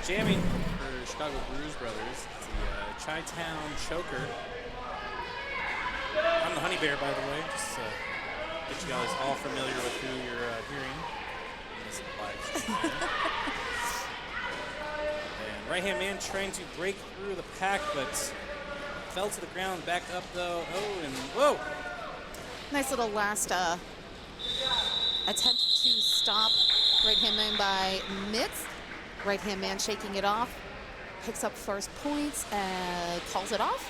Jamming for Chicago Brews Brothers. It's the Chi-Town Choker. I'm the Honey Bear, by the way. Just get you guys all familiar with who you're hearing. This applies. And right-hand man trying to break through the pack, but fell to the ground, back up though. Oh, and whoa! Nice little last attempt to stop right-hand man by Mitz. Right-hand man shaking it off, picks up first points and calls it off.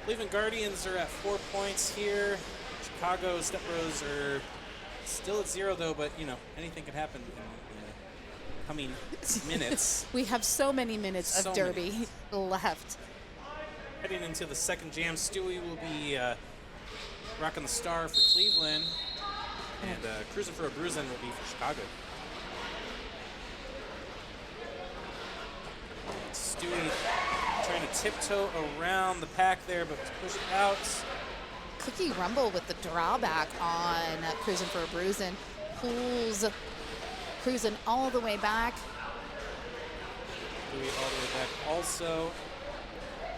Cleveland Guardians are at 4 points here. Chicago Step Bros are still at 0 though, but you know, anything can happen in coming minutes. We have so many minutes of Derby left. Heading into the second jam, Stewie will be rocking the star for Cleveland, and cruising for a bruising will be for Chicago. Stewie trying to tiptoe around the pack there, but was pushed out. Cookie Rumble with the drawback on cruising for a bruising. Pulls cruising all the way back. Stewie all the way back also.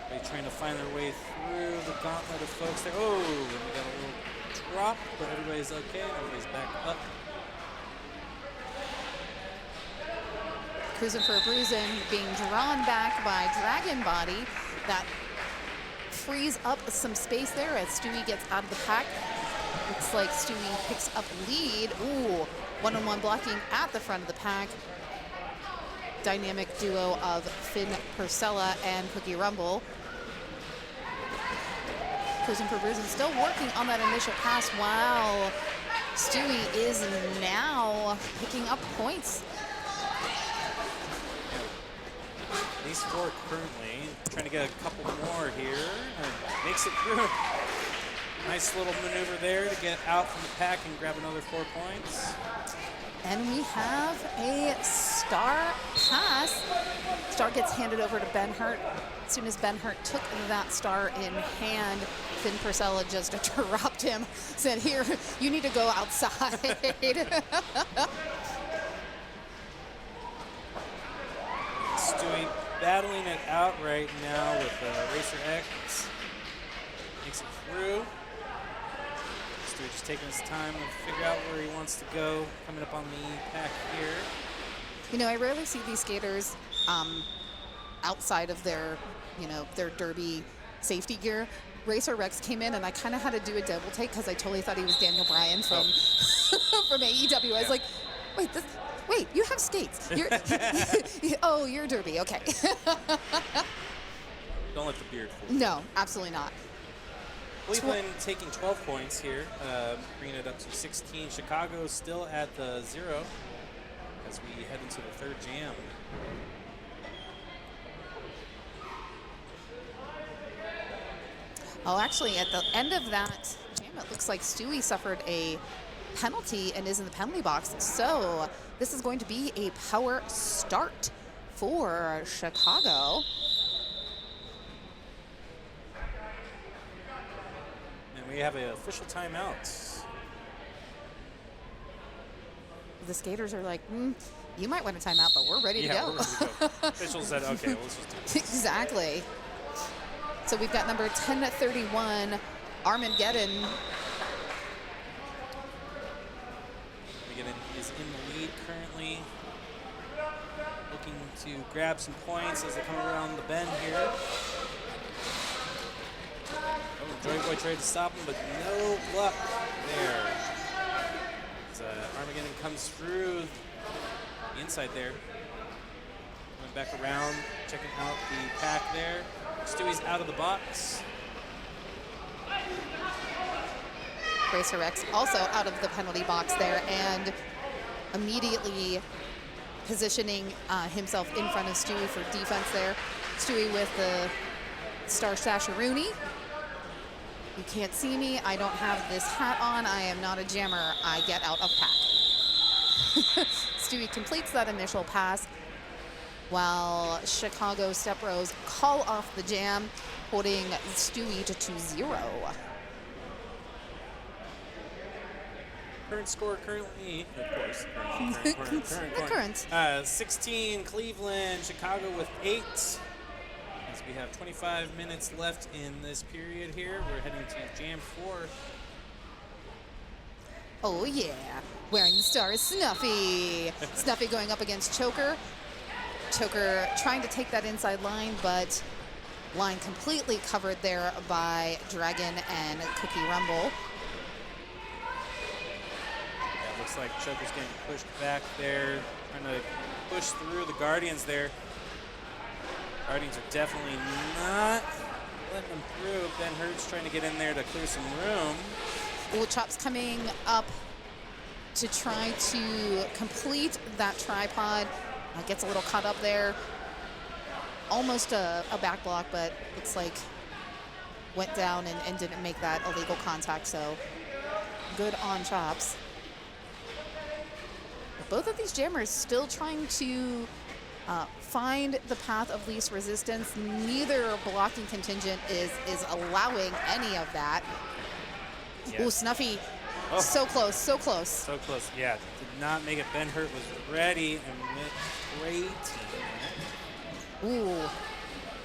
They're trying to find their way through the gauntlet of folks there. Oh, and we got a little drop, but everybody's okay. Everybody's back up. Cruising for a bruising being drawn back by Dragon Body. That frees up some space there as Stewie gets out of the pack. Looks like Stewie picks up lead. Ooh, one-on-one blocking at the front of the pack. Dynamic duo of Finn Purcella and Cookie Rumble. Cruising for bruising still working on that initial pass while Stewie is now picking up points. These 4 currently, trying to get a couple more here, and makes it through. Nice little maneuver there to get out from the pack and grab another 4 points. And we have a star pass. Star gets handed over to Ben Hurt. As soon as Ben Hurt took that star in hand, Finn Purcella just dropped him, said, here, you need to go outside. Stewie battling it out right now with Racer X. Makes it through. Stewie just taking his time to figure out where he wants to go. Coming up on the pack here. You know, I rarely see these skaters outside of their, you know, their derby safety gear. Racer Rex came in and I kind of had to do a double take because I totally thought he was Daniel Bryan from from AEW. I was like, wait, you have skates. You're, oh, you're derby. Okay. Don't let the beard fool you. No, absolutely not. Cleveland taking 12 points here, bringing it up to 16. Chicago still at the 0 as we head into the third jam. Oh, actually, at the end of that jam, it looks like Stewie suffered a penalty and is in the penalty box. So this is going to be a power start for Chicago. And we have an official timeout. The skaters are like, you might want a timeout, but we're ready to go. We're ready to go. Officials said, okay, well, let's just do this. Exactly. So we've got number 1031, Armageddon. Armageddon is in the lead currently. Looking to grab some points as they come around the bend here. Oh, Joy Boy tried to stop him, but no luck there. As Armageddon comes through the inside there. Going back around, checking out the pack there. Stewie's out of the box. Racer X also out of the penalty box there and immediately positioning himself in front of Stewie for defense there. Stewie with the Star Stasharoonie. You can't see me. I don't have this hat on. I am not a jammer. I get out of pack. Stewie completes that initial pass while Chicago Step Bros call off the jam, holding Stewie to 2-0. Current score currently, of course, The current. 16 Cleveland, Chicago with 8. As we have 25 minutes left in this period here, we're heading to Jam 4. Oh yeah, wearing the star is Snuffy. Snuffy going up against Choker. Choker trying to take that inside line, but line completely covered there by Dragon and Cookie Rumble. Yeah, looks like Choker's getting pushed back there, trying to push through the Guardians there. Guardians are definitely not letting them through. Ben Hurt's trying to get in there to clear some room. Ooh, Chop's coming up to try to complete that tripod. Gets a little caught up there. Almost a back block, but looks like went down and didn't make that illegal contact, so good on Chops. But both of these jammers still trying to find the path of least resistance. Neither blocking contingent is allowing any of that. Yes. Ooh, Snuffy, Oh. so close, so close. So close, yeah. Did not make it. Ben Hurt was ready and went great. Ooh,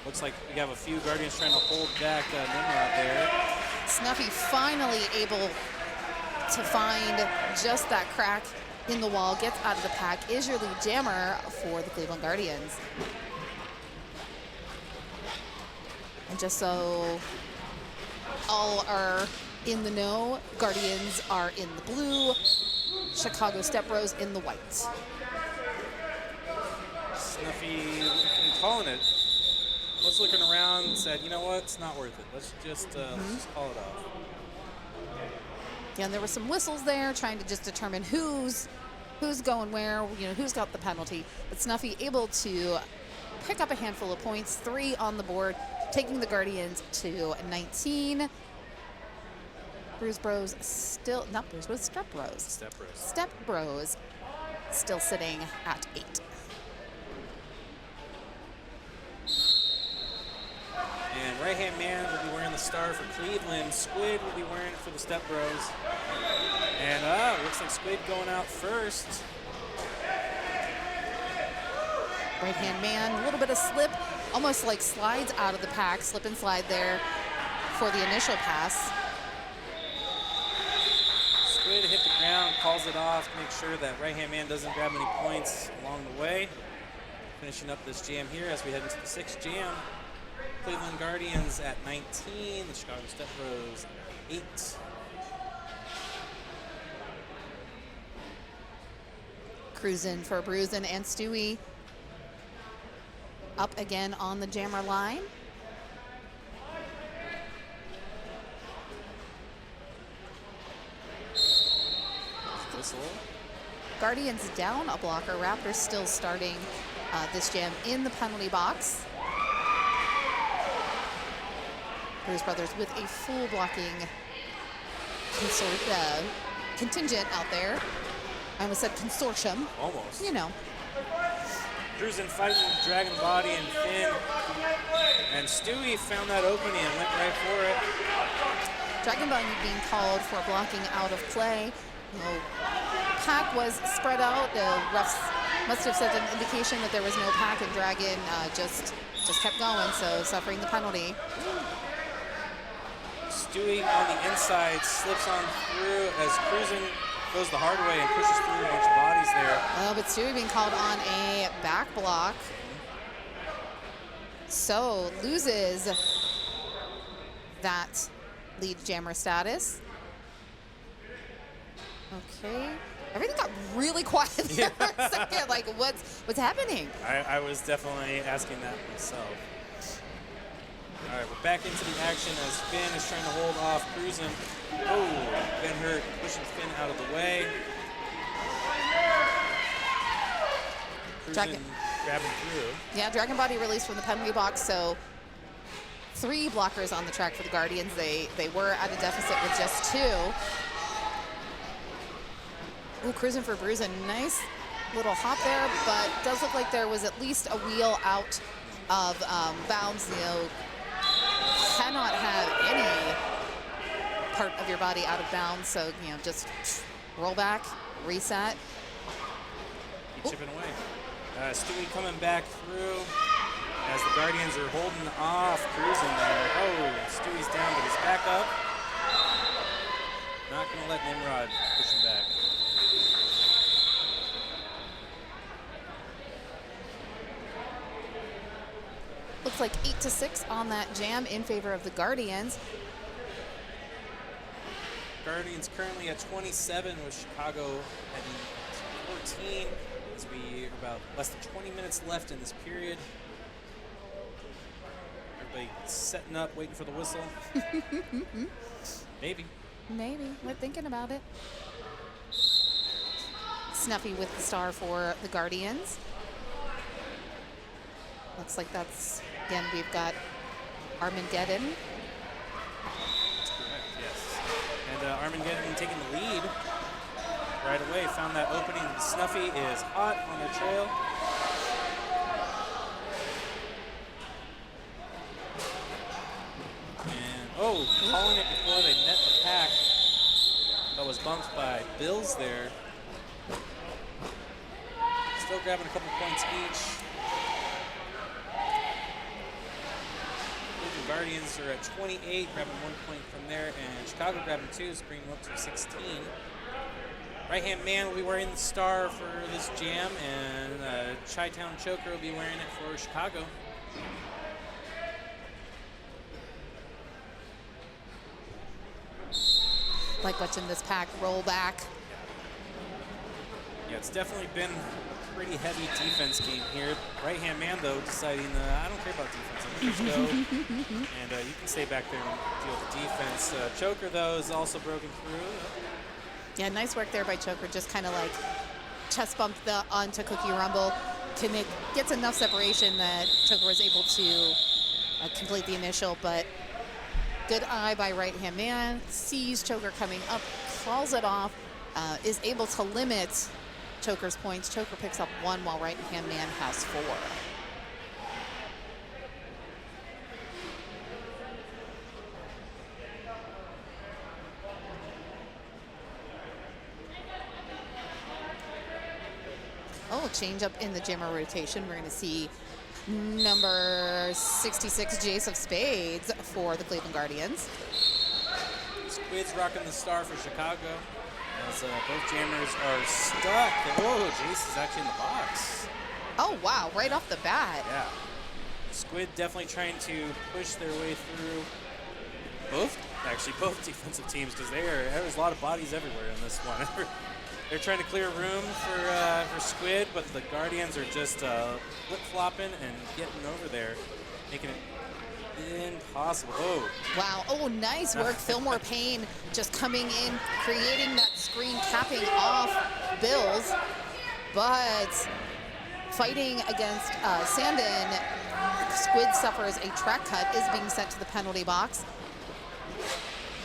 Looks like we have a few Guardians trying to hold back Nimrod there. Snuffy finally able to find just that crack in the wall, gets out of the pack, is your lead jammer for the Cleveland Guardians. And just so all are in the know, Guardians are in the blue, Chicago Step Bros in the white. Snuffy calling it. Was looking around and said, you know what, it's not worth it. Let's just call it off. Yeah, and there were some whistles there trying to just determine who's going where, who's got the penalty. But Snuffy able to pick up a handful of points, 3 on the board, taking the Guardians to 19. Bruise Bros still, not Bruise Bros, Step Bros. Step Bros. Step Bros still sitting at 8. And right-hand man will be wearing the star for Cleveland. Squid will be wearing it for the Step Bros. And looks like Squid going out first. Right-hand man, a little bit of slip, almost like slides out of the pack, slip and slide there for the initial pass. Squid hit the ground, calls it off to make sure that right-hand man doesn't grab any points along the way. Finishing up this jam here as we head into the 6th jam. Cleveland Guardians at 19, the Chicago Step Bros 8. Cruising for Bruisin' and Stewie up again on the jammer line. Whistle. Guardians down a blocker. Raptors still starting this jam in the penalty box. Bruise Brothers with a full blocking contingent out there. I almost said consortium. Almost. Cruising, fighting Dragon Body and Finn. And Stewie found that opening and went right for it. Dragon Body being called for blocking out of play. Pack was spread out. The refs must have said an indication that there was no pack, and Dragon just kept going, so suffering the penalty. Stewie on the inside slips on through as Cruising goes the hard way and pushes through a bunch of bodies there. Oh, but Stewie being called on a back block. So loses that lead jammer status. Okay. Everything got really quiet there for a second. Like, what's happening? I was definitely asking that myself. All right, we're back into the action as Finn is trying to hold off Cruising. Oh, Ben Hurt pushing Finn out of the way. Cruising grabbing through. Yeah, Dragon Body released from the penalty box, so 3 blockers on the track for the Guardians. They were at a deficit with just 2. Ooh, Cruising for Bruising. Nice little hop there, but does look like there was at least a wheel out of bounds. Cannot have any part of your body out of bounds, so just Roll back, reset. Keep chipping away. Stewie coming back through as the Guardians are holding off, cruising there. Oh, Stewie's down, but he's back up. Not going to let Nimrod push him back. Looks like 8-6 on that jam in favor of the Guardians. Guardians currently at 27 with Chicago at 14 as we are about less than 20 minutes left in this period. Everybody setting up, waiting for the whistle. Maybe. Maybe. We're thinking about it. Snuffy with the star for the Guardians. Looks like that's, again, we've got Armageddon. That's correct, yes. And Armageddon taking the lead right away. Found that opening. Snuffy is hot on their trail. And, oh, calling it before they met the pack. That was bumped by Bills there. Still grabbing a couple points each. The Guardians are at 28, grabbing 1 point from there, and Chicago grabbing 2, so bringing them up to 16. Right-hand man will be wearing the star for this jam, and Chi-Town Choker will be wearing it for Chicago. Like watching this pack roll back. Yeah, it's definitely been a pretty heavy defense game here. Right-hand man, though, deciding, I don't care about defense. I'm going to just go, and you can stay back there and deal with the defense. Choker, though, is also broken through. Yeah, nice work there by Choker. Just kind of like chest bumped onto Cookie Rumble. Gets enough separation that Choker was able to complete the initial, but good eye by right-hand man. Sees Choker coming up, calls it off, is able to limit Choker's points. Choker picks up 1 while right-hand man has 4. Oh, change up in the jammer rotation. We're going to see number 66, Jace of Spades for the Cleveland Guardians. Squid's rocking the star for Chicago as both jammers are stuck. Oh, Jace is actually in the box. Oh, wow, right off the bat. Yeah. Squid definitely trying to push their way through both defensive teams because there's a lot of bodies everywhere in this one. They're trying to clear room for Squid, but the Guardians are just flip-flopping and getting over there, making it impossible. Oh. Wow. Oh, nice work. Fillmore Payne just coming in, creating that screen, capping off Bills, but fighting against Sandin. Squid suffers a track cut, is being sent to the penalty box.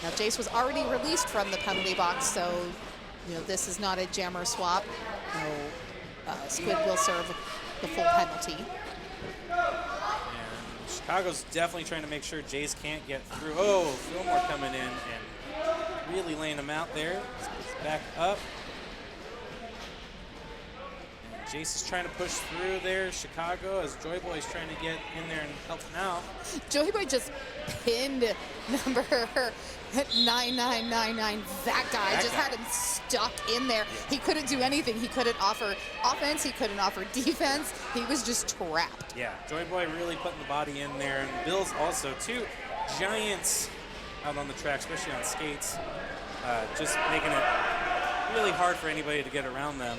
Now, Jace was already released from the penalty box, so this is not a jammer swap. No, Squid will serve the full penalty. And Chicago's definitely trying to make sure Jace can't get through. Oh, Fillmore coming in and really laying him out there. He's back up. And Jace is trying to push through there. Chicago, as Joy Boy's trying to get in there and help him out. Joy Boy just pinned number 9999. That guy had him stuck in there. He couldn't do anything. He couldn't offer offense. He couldn't offer defense. He was just trapped. Yeah, Joy Boy really putting the body in there. And Bills also, 2 giants out on the track, especially on skates, just making it really hard for anybody to get around them.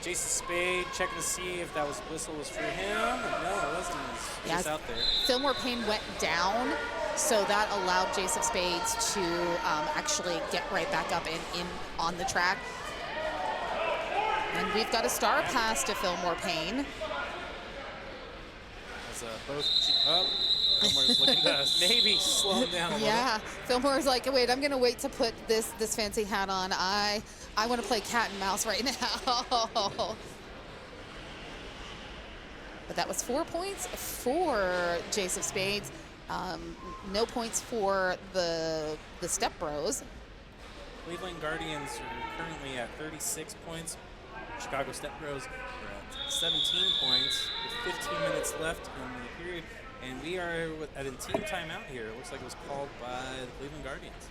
Jason Spade checking to see if that whistle was for him. No, it wasn't. It was just out there. Fillmore Payne went down, so that allowed Jace of Spades to actually get right back up and in on the track. And we've got a star pass to Fillmore Payne. As both Fillmore's looking to maybe slow him down a little. Yeah, Fillmore's like, wait, I'm going to wait to put this fancy hat on. I want to play cat and mouse right now. But that was 4 points for Jace of Spades. No points for the Step Bros. Cleveland Guardians are currently at 36 points. Chicago Step Bros are at 17 points with 15 minutes left in the period. And we are at a team timeout here. It looks like it was called by the Cleveland Guardians.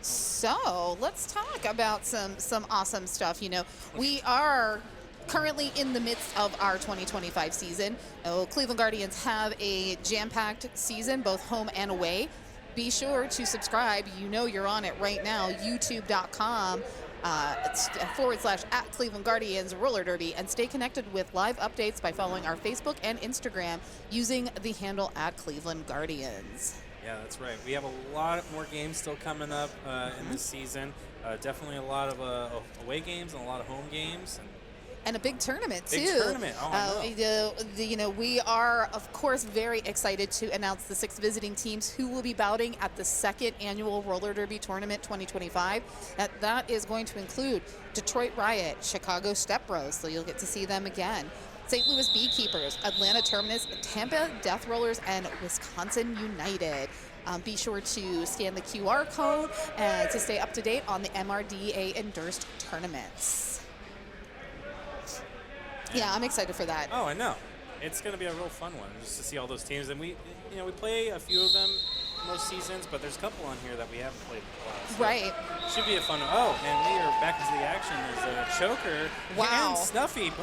So let's talk about some awesome stuff. You know, we are currently in the midst of our 2025 season. Cleveland Guardians have a jam-packed season, both home and away. Be sure to subscribe. You know you're on it right now, youtube.com /@ Cleveland Guardians Roller Derby, and stay connected with live updates by following our Facebook and Instagram using the handle @Cleveland Guardians. Yeah, that's right. We have a lot more games still coming up in this season. Definitely a lot of away games and a lot of home games. And a big tournament, too. Big tournament. Oh, I know. You know, we are, of course, very excited to announce the 6 visiting teams who will be bouting at the 2nd annual Roller Derby Tournament 2025. That is going to include Detroit Riot, Chicago Step Bros, so you'll get to see them again, St. Louis Beekeepers, Atlanta Terminus, Tampa Death Rollers, and Wisconsin United. Be sure to scan the QR code to stay up to date on the MRDA-endorsed tournaments. Yeah, I'm excited for that. Oh, I know. It's going to be a real fun one just to see all those teams. And we play a few of them most seasons, but there's a couple on here that we haven't played in a while. So right. Should be a fun one. Oh, and we are back into the action. There's a Choker and Snuffy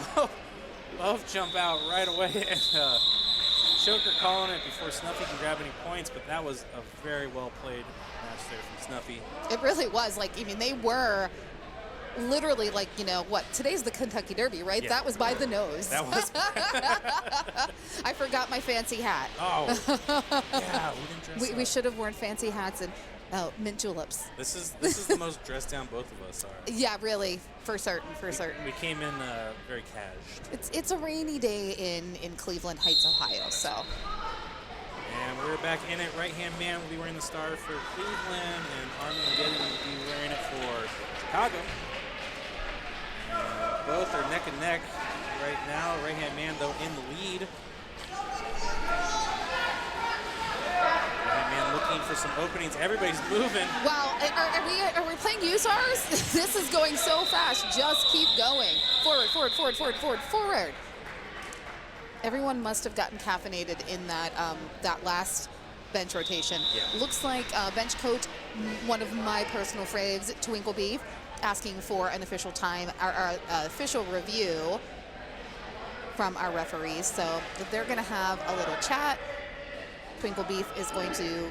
both jump out right away. And Choker calling it before Snuffy can grab any points, but that was a very well played match there from Snuffy. It really was. Like, I mean, they were literally, like, you know, what, today's the Kentucky Derby, right? Yeah. That was by the nose. That was. I forgot my fancy hat. Oh, yeah, we didn't dress up. We should have worn fancy hats and mint juleps. This is the most dressed down both of us are. Yeah, really, for certain. We came in very cashed. It's a rainy day in Cleveland Heights, Ohio, so. And we're back in it. Right-hand man will be wearing the star for Cleveland, and Armageddon will be wearing it for Chicago. And both are neck and neck right now. Right-hand man, though, in the lead. Right-hand man looking for some openings. Everybody's moving. Wow, are we playing USARs? This is going so fast. Just keep going. Forward. Everyone must have gotten caffeinated in that last bench rotation. Yeah. Looks like bench coach, one of my personal faves, Twinkle Beef, asking for an official time, our official review from our referees. So they're going to have a little chat. Twinkle Beef is going to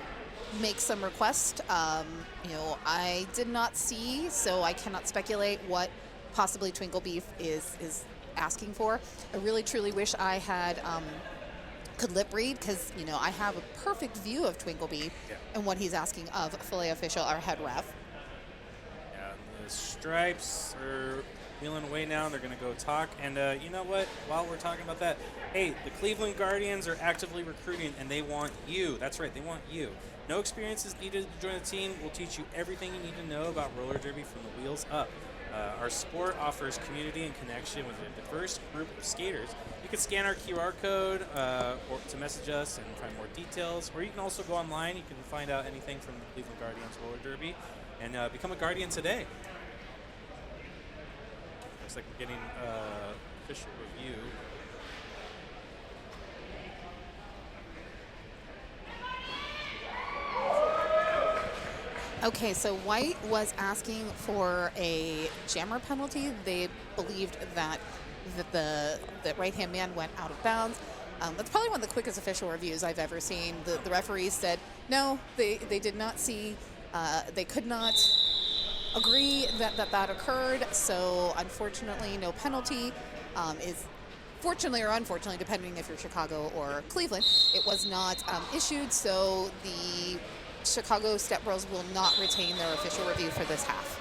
make some requests. I did not see, so I cannot speculate what possibly Twinkle Beef is asking for. I really truly wish I had could lip read, because I have a perfect view of Twinkle Beef and what he's asking of Filet Official, our head ref. The Stripes are wheeling away now. They're going to go talk. And you know what? While we're talking about that, hey, the Cleveland Guardians are actively recruiting, and they want you. That's right, they want you. No experience is needed to join the team. We'll teach you everything you need to know about roller derby from the wheels up. Our sport offers community and connection with a diverse group of skaters. You can scan our QR code or to message us and find more details, or you can also go online. You can find out anything from the Cleveland Guardians Roller Derby and become a Guardian today. Looks like we're getting official review. Okay, so White was asking for a jammer penalty. They believed that the right-hand man went out of bounds. That's probably one of the quickest official reviews I've ever seen. The referees said, no, they did not see, they could not agree that occurred. So unfortunately, no penalty is, fortunately or unfortunately, depending if you're Chicago or Cleveland, it was not issued. So the Chicago Step Bros will not retain their official review for this half.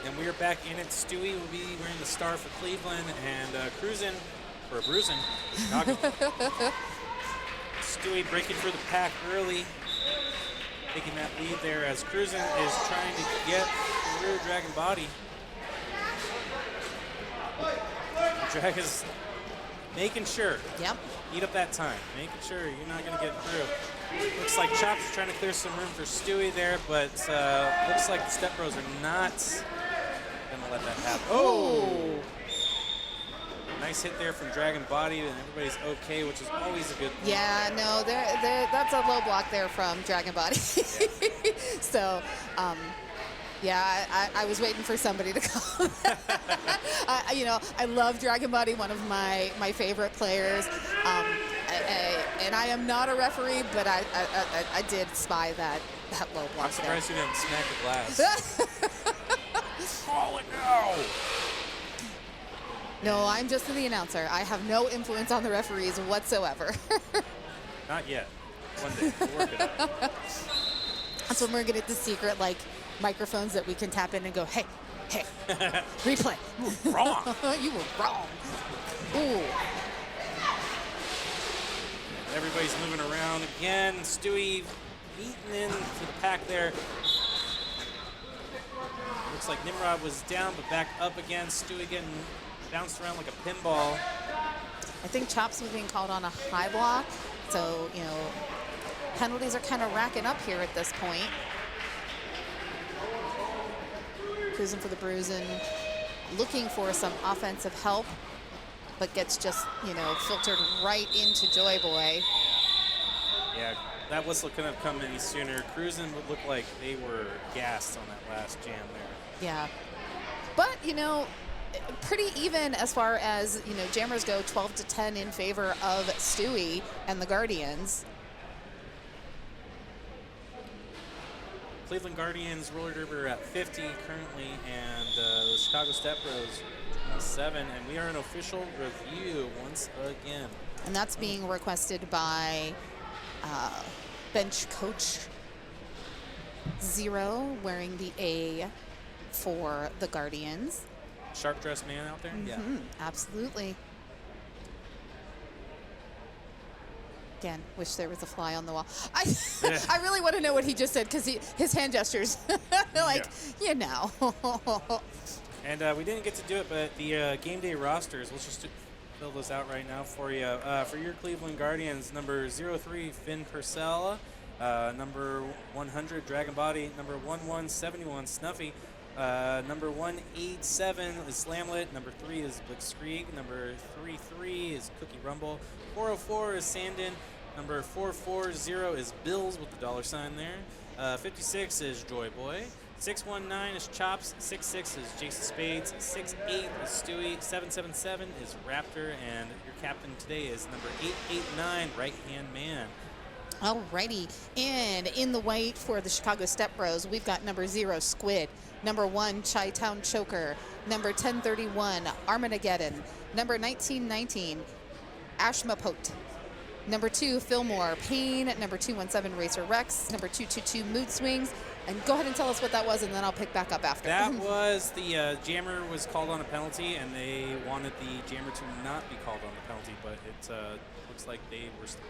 And we are back in it. Stewie will be wearing the star for Cleveland and cruising, or bruising, Chicago. Stewie breaking through the pack early, taking that lead there as Cruisin is trying to get the rear dragon body. The Dragon's making sure. Yep. Eat up that time, making sure you're not going to get through. Looks like Chops is trying to clear some room for Stewie there, but looks like the Step Bros are not going to let that happen. Oh! Nice hit there from Dragon Body, and everybody's okay, which is always a good thing. Yeah, no, that's a low block there from Dragon Body. Yeah. So, yeah, I was waiting for somebody to call that. I love Dragon Body, one of my favorite players. And I am not a referee, but I did spy that low block. I'm surprised you didn't smack the glass. Call it now! No, I'm just the announcer. I have no influence on the referees whatsoever. Not yet. One day. We'll work it out. That's when we're going to get the secret, microphones that we can tap in and go, hey, replay. You were wrong. You were wrong. Ooh. Everybody's moving around again. Stewie beaten into the pack there. Looks like Nimrod was down, but back up again. Stewie getting bounced around like a pinball. I think Chops was being called on a high block. So, penalties are kind of racking up here at this point. Cruising for the bruising, looking for some offensive help, but gets just, filtered right into Joy Boy. Yeah, that whistle couldn't have come any sooner. Cruising would look like they were gassed on that last jam there. Yeah. But, pretty even as far as, jammers go, 12-10 in favor of Stewie and the Guardians. Cleveland Guardians roller derby at 50 currently, and the Chicago Step Bros 7, and we are an official review once again. And that's being requested by bench coach Zero, wearing the A for the Guardians. Sharp dressed man out there? Yeah. Absolutely. Again, wish there was a fly on the wall. I really want to know what he just said, because his hand gestures, And we didn't get to do it, but the game day rosters, let's just fill this out right now for you. For your Cleveland Guardians, number 03, Finn Purcell. Number 100, Dragon Body. Number 1171, Snuffy. Number 187 is Slamlet. Number 3 is Blitzkrieg. Number 33 is Cookie Rumble. 404 is Sandin. Number 440 is Bills with the $sign there. 56 is Joy Boy. 619 is Chops. 66 is Jason Spades. 68 is Stewie. 777 is Raptor. And your captain today is number 889, Right Hand Man. Alrighty, and in the white for the Chicago Step Bros, we've got number 0, Squid, number 1, Chi-Town Choker, number 1031, Armageddon, number 1919, Ashmapote, number 2, Fillmore, Pain, number 217, Racer Rex, number 222, Mood Swings, and go ahead and tell us what that was, and then I'll pick back up after. That was the jammer was called on a penalty, and they wanted the jammer to not be called on a penalty, but it looks like they were still.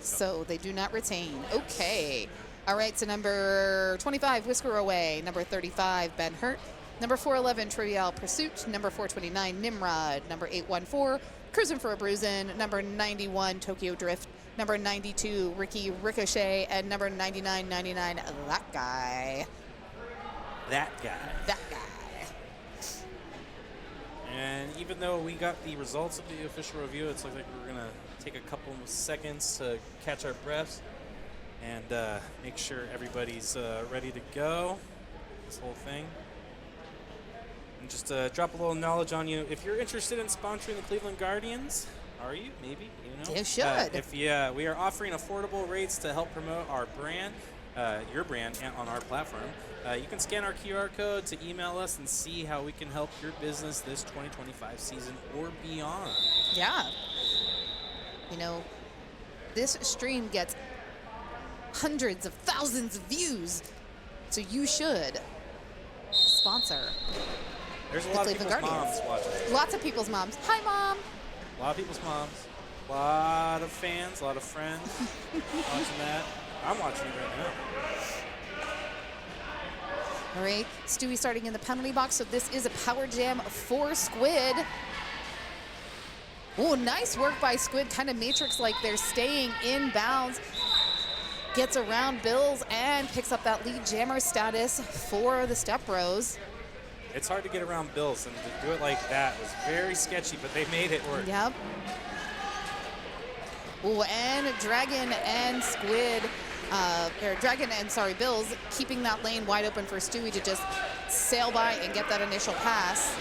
So they do not retain. Okay. All right, so number 25, Whisker Away. Number 35, Ben Hurt. Number 411, Trivial Pursuit. Number 429, Nimrod. Number 814, Cruising for a Bruisin'. Number 91, Tokyo Drift. Number 92, Ricky Ricochet. And number 9999, that guy. That guy. That guy. And even though we got the results of the official review, it's like we're going to take a couple of seconds to catch our breaths and make sure everybody's ready to go, this whole thing. And just drop a little knowledge on you. If you're interested in sponsoring the Cleveland Guardians, are you? Maybe, You should. We are offering affordable rates to help promote our brand, your brand, on our platform. You can scan our QR code to email us and see how we can help your business this 2025 season or beyond. Yeah. This stream gets hundreds of thousands of views, so you should sponsor. There's a lot of people's moms watching. Lots of people's moms. Hi, Mom. A lot of people's moms. A lot of fans, a lot of friends watching that. I'm watching it right now. All right, Stewie starting in the penalty box, so this is a power jam for Squid. Oh, nice work by Squid, kind of Matrix-like. They're staying in bounds. gets around Bills and picks up that lead jammer status for the Step Bros. It's hard to get around Bills, and to do it like that was very sketchy, but they made it work. Yep. Ooh, and Dragon and Squid, Bills keeping that lane wide open for Stewie to just sail by and get that initial pass.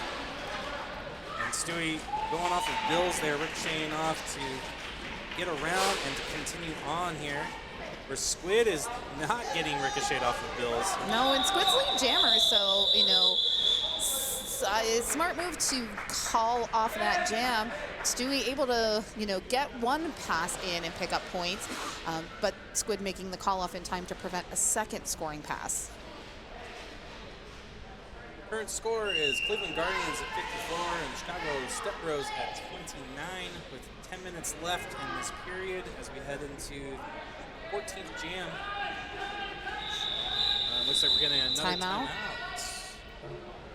And Stewie going off of Bills there, ricocheting off to get around and to continue on here. Where Squid is not getting ricocheted off of Bills. No, and Squid's lead jammer, so, you know, smart move to call off that jam. Stewie able to, you know, get one pass in and pick up points, but Squid making the call off in time to prevent a second scoring pass. Current score is Cleveland Guardians at 54 and Chicago Step Bros at 29 with 10 minutes left in this period as we head into 14th jam. Looks like we're getting another timeout.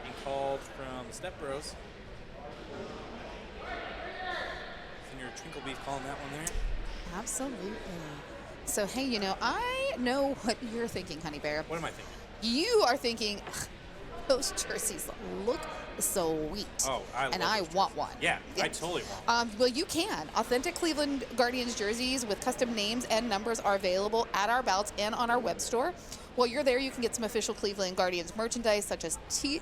Being called from Step Bros. Senior Trinklebeef calling that one there. Absolutely. So, hey, you know, I know what you're thinking, Honey Bear. What am I thinking? You are thinking, those jerseys look sweet. Oh, I want one. Yeah, I totally want one. Well, you can. Authentic Cleveland Guardians jerseys with custom names and numbers are available at our bouts and on our web store. While you're there, you can get some official Cleveland Guardians merchandise such as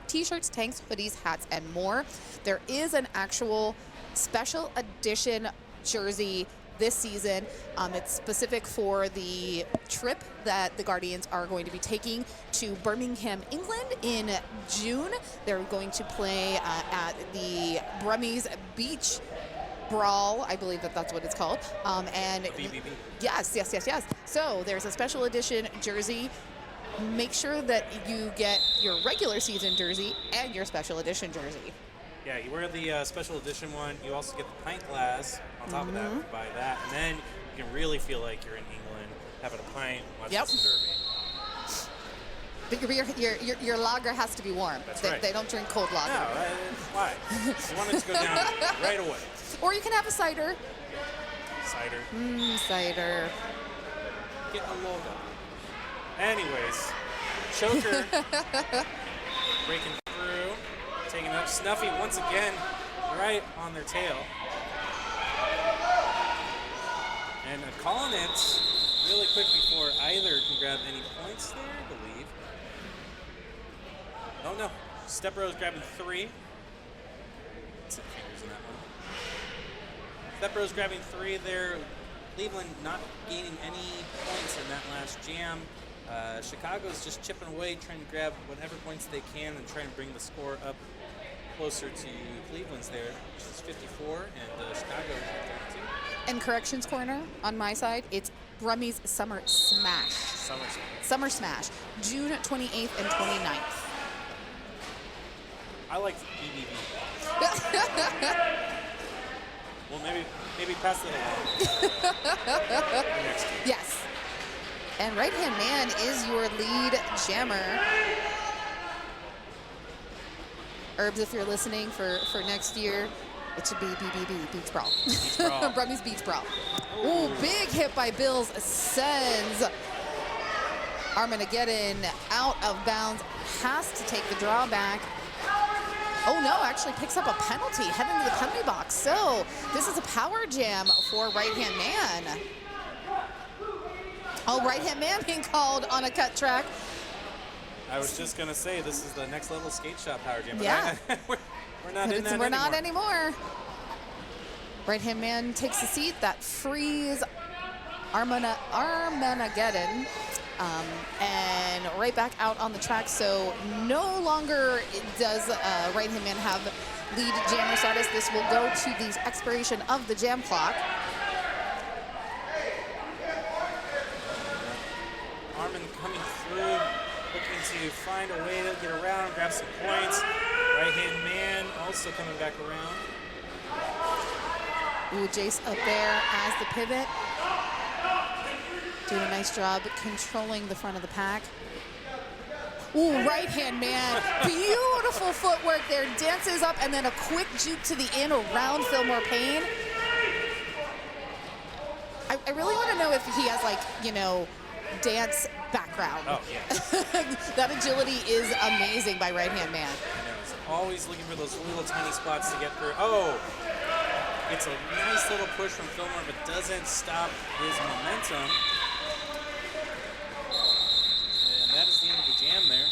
t-shirts, tanks, hoodies, hats, and more. There is an actual special edition jersey this season. It's specific for the trip that the Guardians are going to be taking to Birmingham, England in June. They're going to play at the Brummies Beach Brawl, I believe that's what it's called. And BBB. Yes. So there's a special edition jersey. Make sure that you get your regular season jersey and your special edition jersey. Yeah, you wear the special edition one. You also get the pint glass on top of that if you buy that. And then you can really feel like you're in England, having a pint, watching some derby. But your lager has to be warm. That's right. They don't drink cold lager. No, why? You want it to go down right away. Or you can have a cider. Cider. Cider. Get a logo. Anyways, Choker breaking through, taking up Snuffy once again right on their tail. And calling it really quick before either can grab any points there, I believe. Oh no, Step Bros grabbing 3. Let's hit fingers in that one. Step Bros grabbing 3 there. Cleveland not gaining any points in that last jam. Chicago's just chipping away, trying to grab whatever points they can and trying to bring the score up closer to Cleveland's there, which is 54, and Chicago at 32. And corrections corner on my side, it's Brummies Summer Smash. Summer Smash, June 28th and 29th. I like BBB. Well, maybe pass it along next year. Yes. And Right Hand Man is your lead jammer. Herbs, if you're listening for next year, it should be BBB, Beach Brawl. Brummies Beach Brawl. Ooh, big hit by Bills sends Armageddon out of bounds. Has to take the drawback. Oh no, actually picks up a penalty, heading to the penalty box. So this is a power jam for Right Hand Man. Oh, Right Hand Man being called on a cut track. I was just going to say, this is the next level skate shop power jam. But Yeah. we're not in that We're anymore. not anymore. Right Hand Man takes the seat. That frees Armageddon. And right back out on the track. So no longer does Right Hand Man have lead jammer status. This will go to the expiration of the jam clock. Armin coming through, looking to find a way to get around, grab some points. Right Hand Man also coming back around. Ooh, Jace up there as the pivot. Doing a nice job controlling the front of the pack. Ooh, Right Hand Man. Beautiful footwork there. Dances up and then a quick juke to the in around Fillmore Payne. I really want to know if he has, like, you know, dance background. Oh, yeah. That agility is amazing by right-hand man. I know, he's always looking for those little tiny spots to get through. Oh! It's a nice little push from Fillmore, but doesn't stop his momentum. And that is the end of the jam there.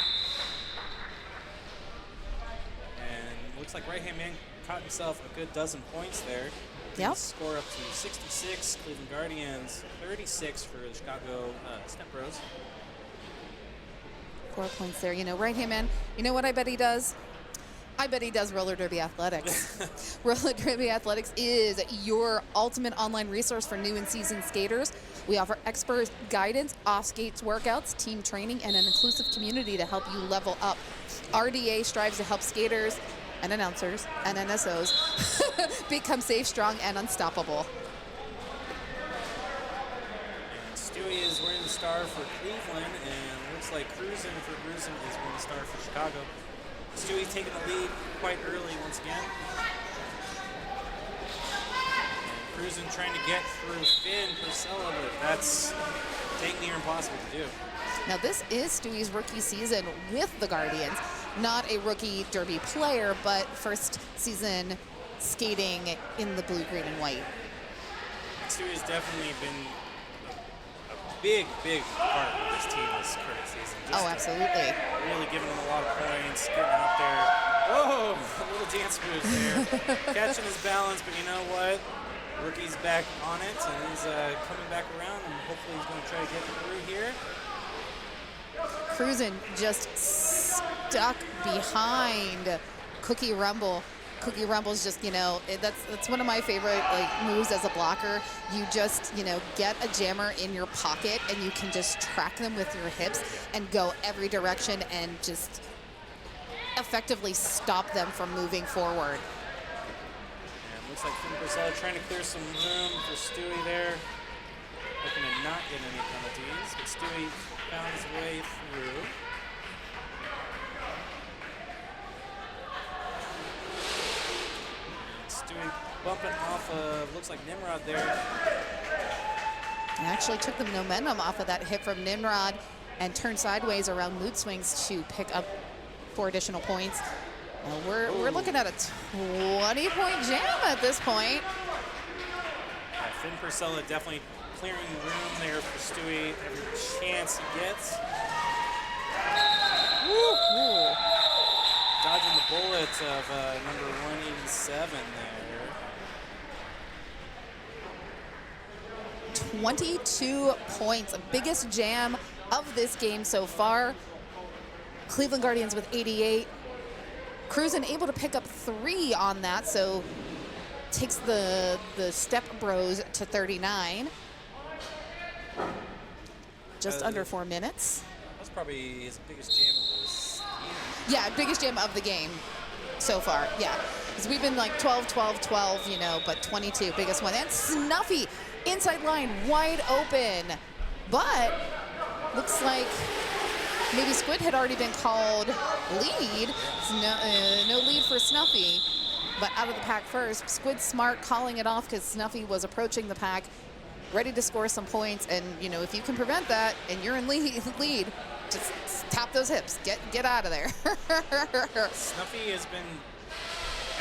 And looks like right-hand man caught himself a good dozen points there. Yep. Score up to 66, Cleveland Guardians, 36 for the Chicago Step Bros. 4 points there. You know, right-hand man, you know what I bet he does? I bet he does roller derby athletics. Roller derby athletics is your ultimate online resource for new and seasoned skaters. We offer expert guidance, off-skates workouts, team training, and an inclusive community to help you level up. RDA strives to help skaters and announcers and NSOs become safe, strong, and unstoppable. And Stewie is wearing the star for Cleveland, and looks like Cruisin' is wearing the star for Chicago. Stewie taking the lead quite early once again. And Cruisin' trying to get through Finn Purcell, but that's dang near impossible to do. Now, this is Stewie's rookie season with the Guardians. Not a rookie derby player, but first season skating in the blue, green, and white. Stewie's definitely been a big, big part of this team this current season. Just Absolutely. Really giving them a lot of points, getting out there. Whoa, a little dance moves there. Catching his balance, but you know what? Rookie's back on it, and he's coming back around, and hopefully he's going to try to get through here. Cruisin' just stuck behind Cookie Rumble. Cookie Rumble's just, you know, that's one of my favorite moves as a blocker. You just, you know, get a jammer in your pocket and you can just track them with your hips and go every direction and just effectively stop them from moving forward. And looks like Finn Purcell trying to clear some room for Stewie there. Looking to not get any penalties, but Stewie found his way through. Stewie bumping off of, looks like Nimrod there. It actually took the momentum off of that hit from Nimrod and turned sideways around mood swings to pick up 4 additional points. We're looking at a 20-point jam at this point. Yeah, Finn Purcell definitely clearing room there for Stewie every chance he gets. Ooh. Dodging the bullet of number 187 there. 22 points, biggest jam of this game so far. Cleveland Guardians with 88. Cruisin' able to pick up 3 on that, so takes the Step Bros to 39. Just under 4 minutes. That's probably his biggest jam of this game. Yeah, biggest jam of the game so far, yeah. Because we've been like 12, 12, 12, you know, but 22, biggest one. And Snuffy, inside line, wide open. But looks like maybe Squid had already been called lead. No lead for Snuffy, but out of the pack first. Squid smart calling it off because Snuffy was approaching the pack, ready to score some points. And, you know, if you can prevent that and you're in lead, just tap those hips. Get out of there. Snuffy has been,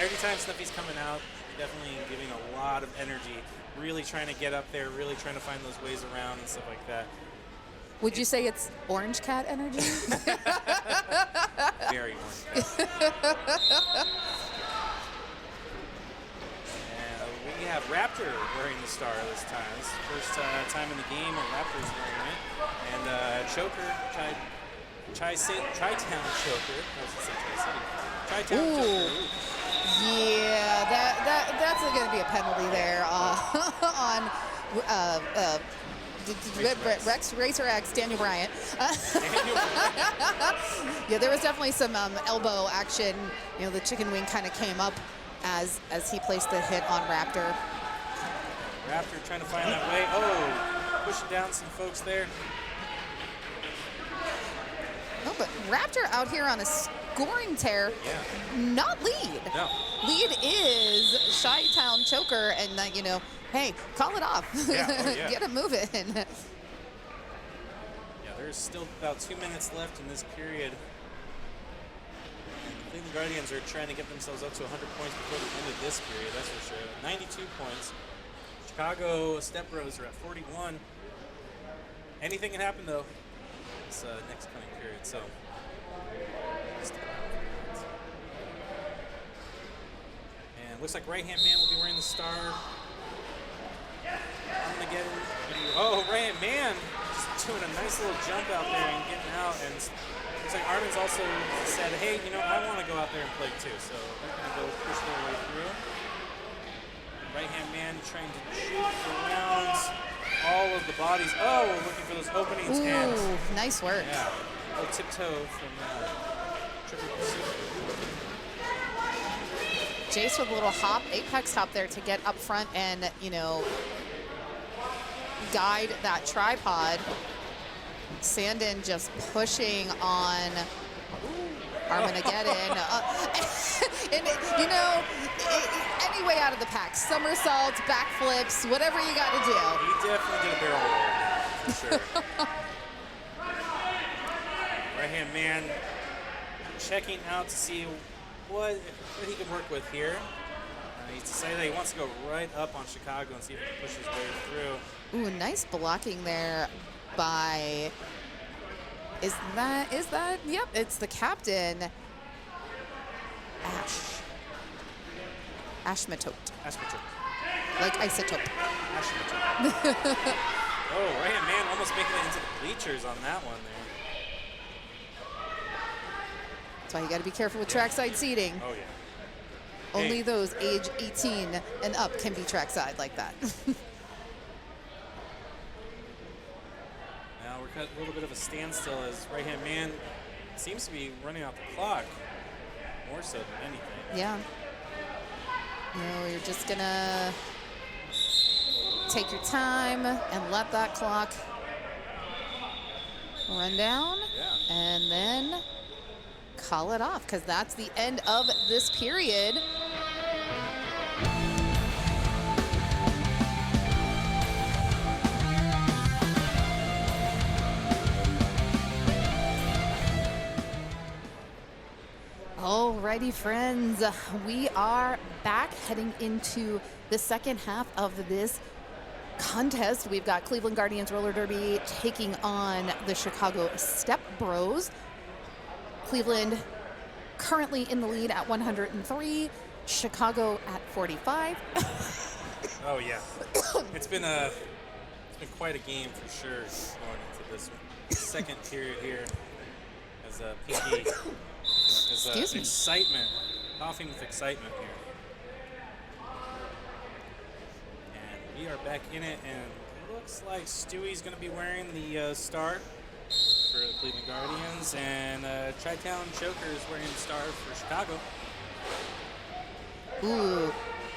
every time Snuffy's coming out, definitely giving a lot of energy, really trying to get up there, really trying to find those ways around and stuff like that. Would you say it's orange cat energy? Very orange cat. And we have Raptor wearing the star this time. This is the first time in the game when Raptor's wearing it. And Choker, Tri-Town Choker. I was going to say Tri-City. Tri-Town Choker. Yeah, that's going to be a penalty there on Racer X, Daniel Bryant. Yeah, there was definitely some elbow action. You know, the chicken wing kind of came up as he placed the hit on Raptor. Raptor trying to find that way. Oh, pushing down some folks there. No, but Raptor out here on a scoring tear. Yeah. Not lead. No. Lead is Chi-Town Choker, and you know, hey, call it off. Yeah. Oh, yeah. Get it moving. there's still about 2 minutes left in this period. And the Cleveland Guardians are trying to get themselves up to 100 points before the end of this period, that's for sure. 92 points. Chicago Step Bros are at 41. Anything can happen, though, this next coming period, so. And looks like right-hand man will be wearing the star. Armageddon. Oh, right-hand man just doing a nice little jump out there and getting out. And looks like Armin's also said, hey, you know, I want to go out there and play too. So they're going to go push their way through. Right-hand man trying to juke around all of the bodies. Oh, looking for those openings. Ooh, nice work. Yeah, a little tiptoe from Triple Pursuit. Jace with a little hop, apex hop there to get up front and, you know, guide that tripod. Sandin just pushing on Armageddon. And, you know, any way out of the pack. Somersaults, backflips, whatever you got to do. He definitely did a barrel roll, for sure. Right-hand man checking out to see what he can work with here. He's decided that he wants to go right up on Chicago and see if he can push his way through. Ooh, nice blocking there by, is that, yep, it's the captain, Ashmatote. Like isotope. Ashmatote. Oh, right-hand man almost making it into the bleachers on that one there. That's why you got to be careful with trackside seating. Oh, yeah. Only those age 18 and up can be trackside like that. Now we're at a little bit of a standstill as right-hand man seems to be running out the clock more so than anything. Yeah. No, you're just gonna take your time and let that clock run down, and then call it off, because that's the end of this period. Alrighty, friends, we are back heading into the second half of this contest. We've got Cleveland Guardians Roller Derby taking on the Chicago Step Bros. Cleveland currently in the lead at 103, Chicago at 45. Oh yeah, it's been quite a game for sure going into this second period here as Pinky is excitement, coughing with excitement here. And we are back in it, and it looks like Stewie's going to be wearing the star for the Cleveland Guardians, and Chi-Town Choker is wearing the star for Chicago. Ooh,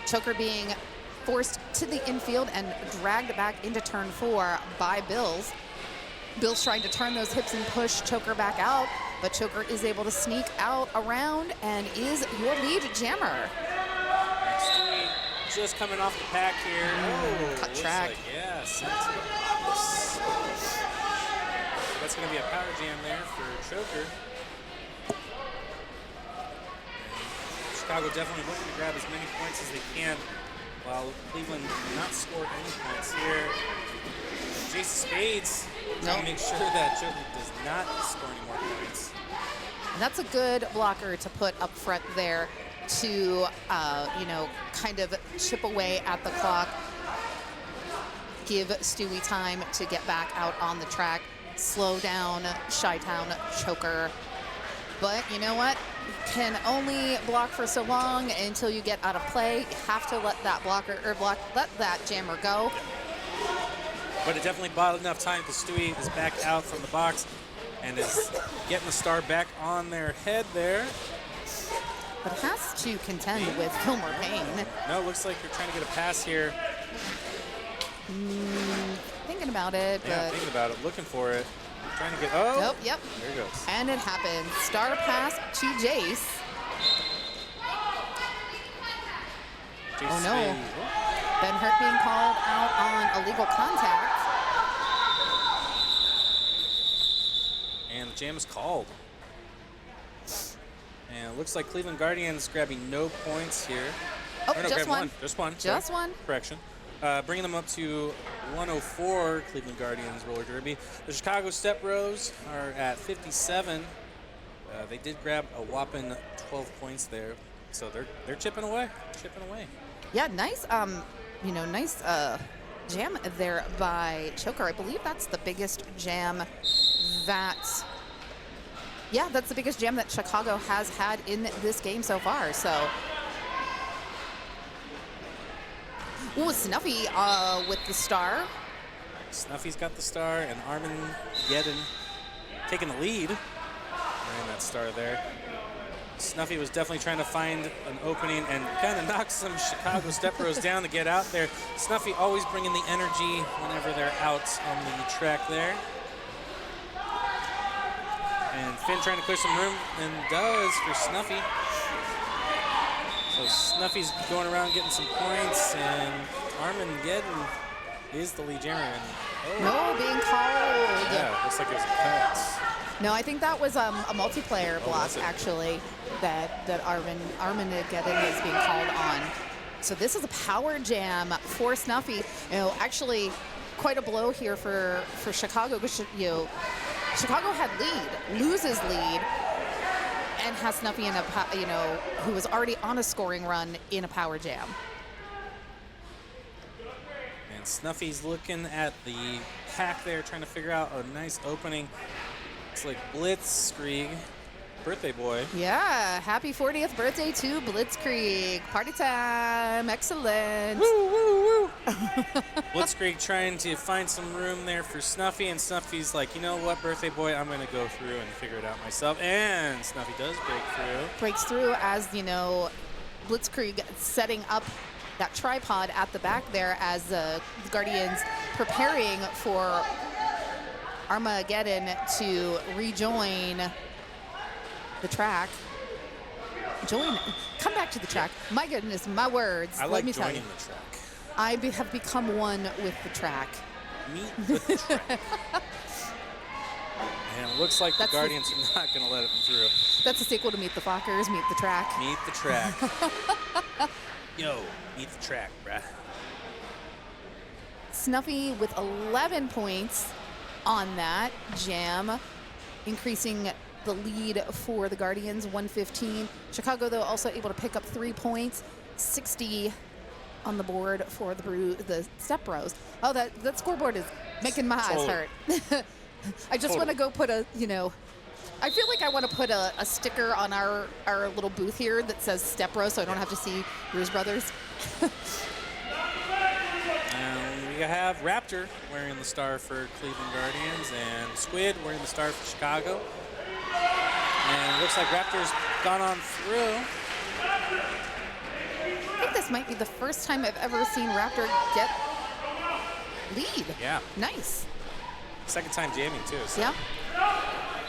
Choker being forced to the infield and dragged back into turn 4 by Bills. Bills trying to turn those hips and push Choker back out, but Choker is able to sneak out around and is your lead jammer. Stewie just coming off the pack here. Oh, cut track. Like, yeah, that's going to be a power jam there for Choker. And Chicago definitely looking to grab as many points as they can, while Cleveland not score any points here. Jason Spades trying to make sure that Choker does not score any more points. And that's a good blocker to put up front there to, you know, kind of chip away at the clock, give Stewie time to get back out on the track, slow down Chi-Town Choker. But you know what? You can only block for so long until you get out of play. You have to let that let that jammer go. But it definitely bought enough time because Stewie is back out from the box and is getting the star back on their head there. But has to contend with Fillmore Payne. No, it looks like they're trying to get a pass here. Thinking about it, yeah, but thinking about it, looking for it. Trying to get, oh, yep. There it goes. And it happens. Star pass to Jace. Oh no. Ben Hurt being called out on illegal contact. And the jam is called. And it looks like Cleveland Guardians grabbing no points here. Oh, Or no, just grab one. Just one. Just sorry. one. Correction. Bringing them up to 104, Cleveland Guardians roller derby. The Chicago Step Bros are at 57. They did grab a whopping 12 points there, so they're chipping away. Yeah, nice. Nice jam there by Choker. I believe that's the biggest jam that. Yeah, that's the biggest jam that Chicago has had in this game so far. So. Ooh, Snuffy with the star. Snuffy's got the star, and Armageddon taking the lead. Wearing that star there. Snuffy was definitely trying to find an opening and kind of knock some Chicago Step Bros down to get out there. Snuffy always bringing the energy whenever they're out on the track there. And Finn trying to clear some room, and does for Snuffy. So Snuffy's going around getting some points, and Armageddon is the lead jammer. And, No, being called. Yeah, looks like it was a cut. No, I think that was a multiplayer block, actually, that Armageddon is being called on. So this is a power jam for Snuffy. Actually, quite a blow here for Chicago, because Chicago had lead, loses lead, and has Snuffy in who was already on a scoring run in a power jam. And Snuffy's looking at the pack there, trying to figure out a nice opening. It's like Blitzkrieg, birthday boy. Yeah, happy 40th birthday to Blitzkrieg. Party time, excellent. Woo, woo, woo. Blitzkrieg trying to find some room there for Snuffy, and Snuffy's like, you know what, birthday boy, I'm going to go through and figure it out myself. And Snuffy does break through. Breaks through as, Blitzkrieg setting up that tripod at the back there as the Guardians preparing for Armageddon to rejoin the track. Come back to the track. My goodness, my words. I like Let me tell joining you. the track. I have become one with the track. Meet with the track. And it looks like the Guardians are not going to let him through. That's a sequel to Meet the Fockers, Meet the Track. Meet the track. Yo, meet the track, bruh. Snuffy with 11 points on that jam, increasing the lead for the Guardians, 115. Chicago, though, also able to pick up 3 points, 60 on the board for the Step Bros. Oh, that scoreboard is making my eyes hurt. I just want to go put I feel like I want to put a sticker on our little booth here that says Step Bros, so I don't have to see Bruise Brothers. We have Raptor wearing the star for Cleveland Guardians, and Squid wearing the star for Chicago. And it looks like Raptor's gone on through. I think this might be the first time I've ever seen Raptor get lead. Yeah. Nice. Second time jamming, too. So. Yeah.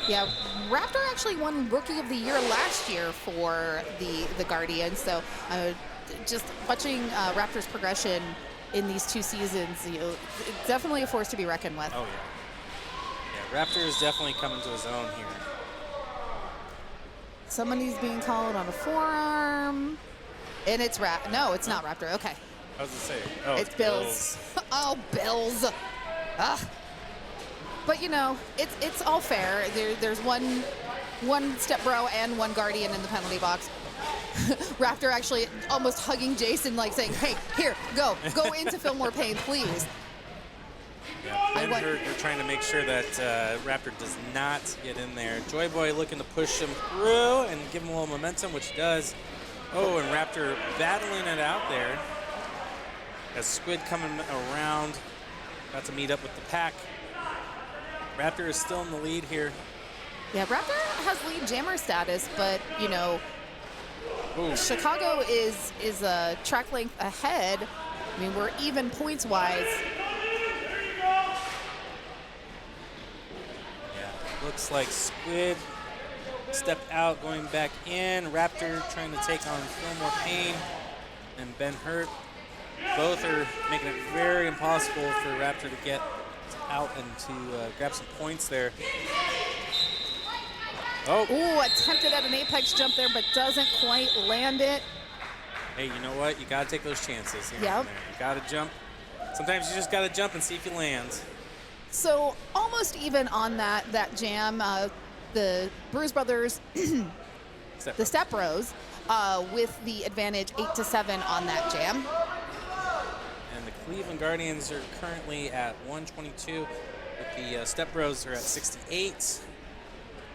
Yeah, Raptor actually won Rookie of the Year last year for the Guardians. So just watching Raptor's progression in these 2 seasons, definitely a force to be reckoned with. Oh, yeah. Yeah, Raptor is definitely coming to his own here. Somebody's being called on a forearm. And it's No, it's not Raptor. Okay. I was going to say. Oh, it's Bills. Oh, Bills. Ugh. But, it's all fair. There's one Step Bro and one Guardian in the penalty box. Raptor actually almost hugging Jason, like saying, hey, here, go into Fillmore Pain, please. Yeah, they're trying to make sure that Raptor does not get in there. Joy Boy looking to push him through and give him a little momentum, which he does. Oh, and Raptor battling it out there. As Squid coming around, about to meet up with the pack. Raptor is still in the lead here. Yeah, Raptor has lead jammer status, but, Ooh. Chicago is a track length ahead. I mean, we're even points-wise. Yeah, looks like Squid stepped out, going back in. Raptor trying to take on Fillmore Payne and Ben Hurt. Both are making it very impossible for Raptor to get out and to grab some points there. Oh. Ooh, attempted at an apex jump there, but doesn't quite land it. Hey, you know what? You got to take those chances here Yep. and there. You got to jump. Sometimes you just got to jump and see if you land. So almost even on that jam, the Bruise Brothers, the Step Bros, with the advantage 8-7 on that jam. And the Cleveland Guardians are currently at 122. With the Step Bros are at 68.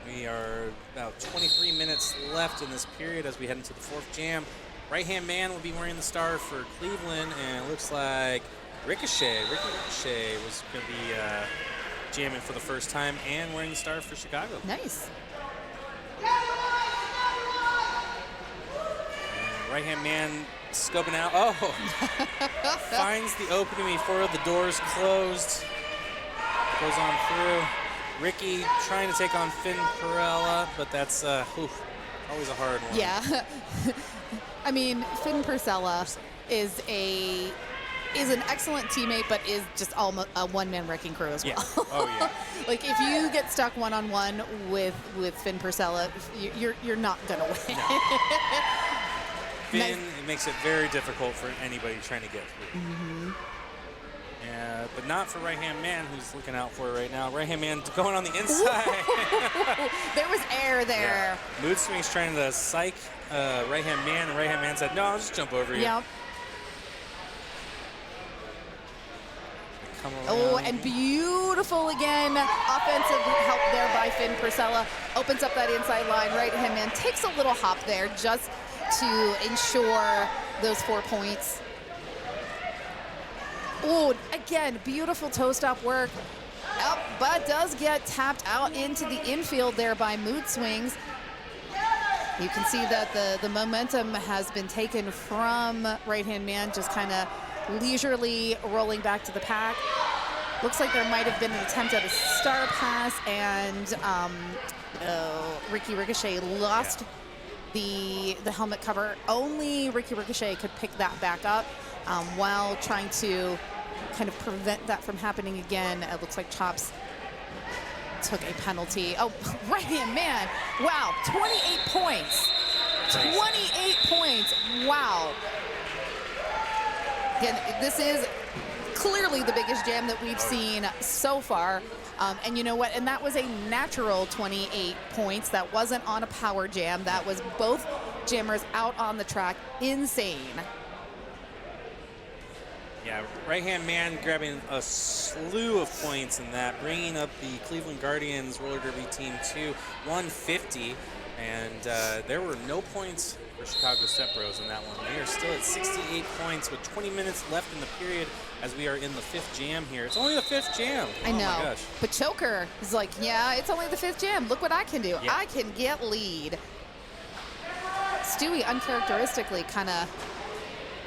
We are about 23 minutes left in this period as we head into the fourth jam. Right-hand man will be wearing the star for Cleveland, and it looks like Ricky Ricochet was going to be jamming for the first time and wearing the star for Chicago. Nice. And right-hand man scoping out. Oh, finds the opening before the doors closed. Goes on through. Ricky trying to take on Finn Perella, but that's always a hard one. Yeah. I mean, Finn Perella is an excellent teammate, but is just almost a one-man wrecking crew as well. Yeah. Oh, yeah. Like, if you get stuck one-on-one with Finn Perella, you're not going to win. No. Finn, it makes it very difficult for anybody trying to get through. Mm-hmm. Yeah, but not for right-hand man, who's looking out for it right now. Right-hand man going on the inside. There was air there. Yeah. Mood Swing's trying to psych right-hand man, and right-hand man said, no, I'll just jump over you. Yep. Come around. Oh, and beautiful again. Offensive help there by Finn Perella. Opens up that inside line. Right-hand man takes a little hop there just to ensure those 4 points. Oh, again, beautiful toe stop work. But does get tapped out into the infield there by Mood Swings. You can see that the momentum has been taken from right-hand man, just kind of leisurely rolling back to the pack. Looks like there might have been an attempt at a star pass, and Ricky Ricochet lost the helmet cover. Only Ricky Ricochet could pick that back up while trying to kind of prevent that from happening again. It looks like Chops took a penalty. Oh, right-hand man. Wow, 28 points. 28 points. Wow. Again, this is clearly the biggest jam that we've seen so far. And you know what? And that was a natural 28 points. That wasn't on a power jam. That was both jammers out on the track. Insane. Yeah, right-hand man grabbing a slew of points in that, bringing up the Cleveland Guardians roller derby team to 150. And there were no points for Chicago Step Bros in that one. We are still at 68 points with 20 minutes left in the period as we are in the fifth jam here. It's only the fifth jam. I know. Oh my gosh. But Choker is like, yeah, it's only the fifth jam. Look what I can do. Yeah. I can get lead. Stewie uncharacteristically kind of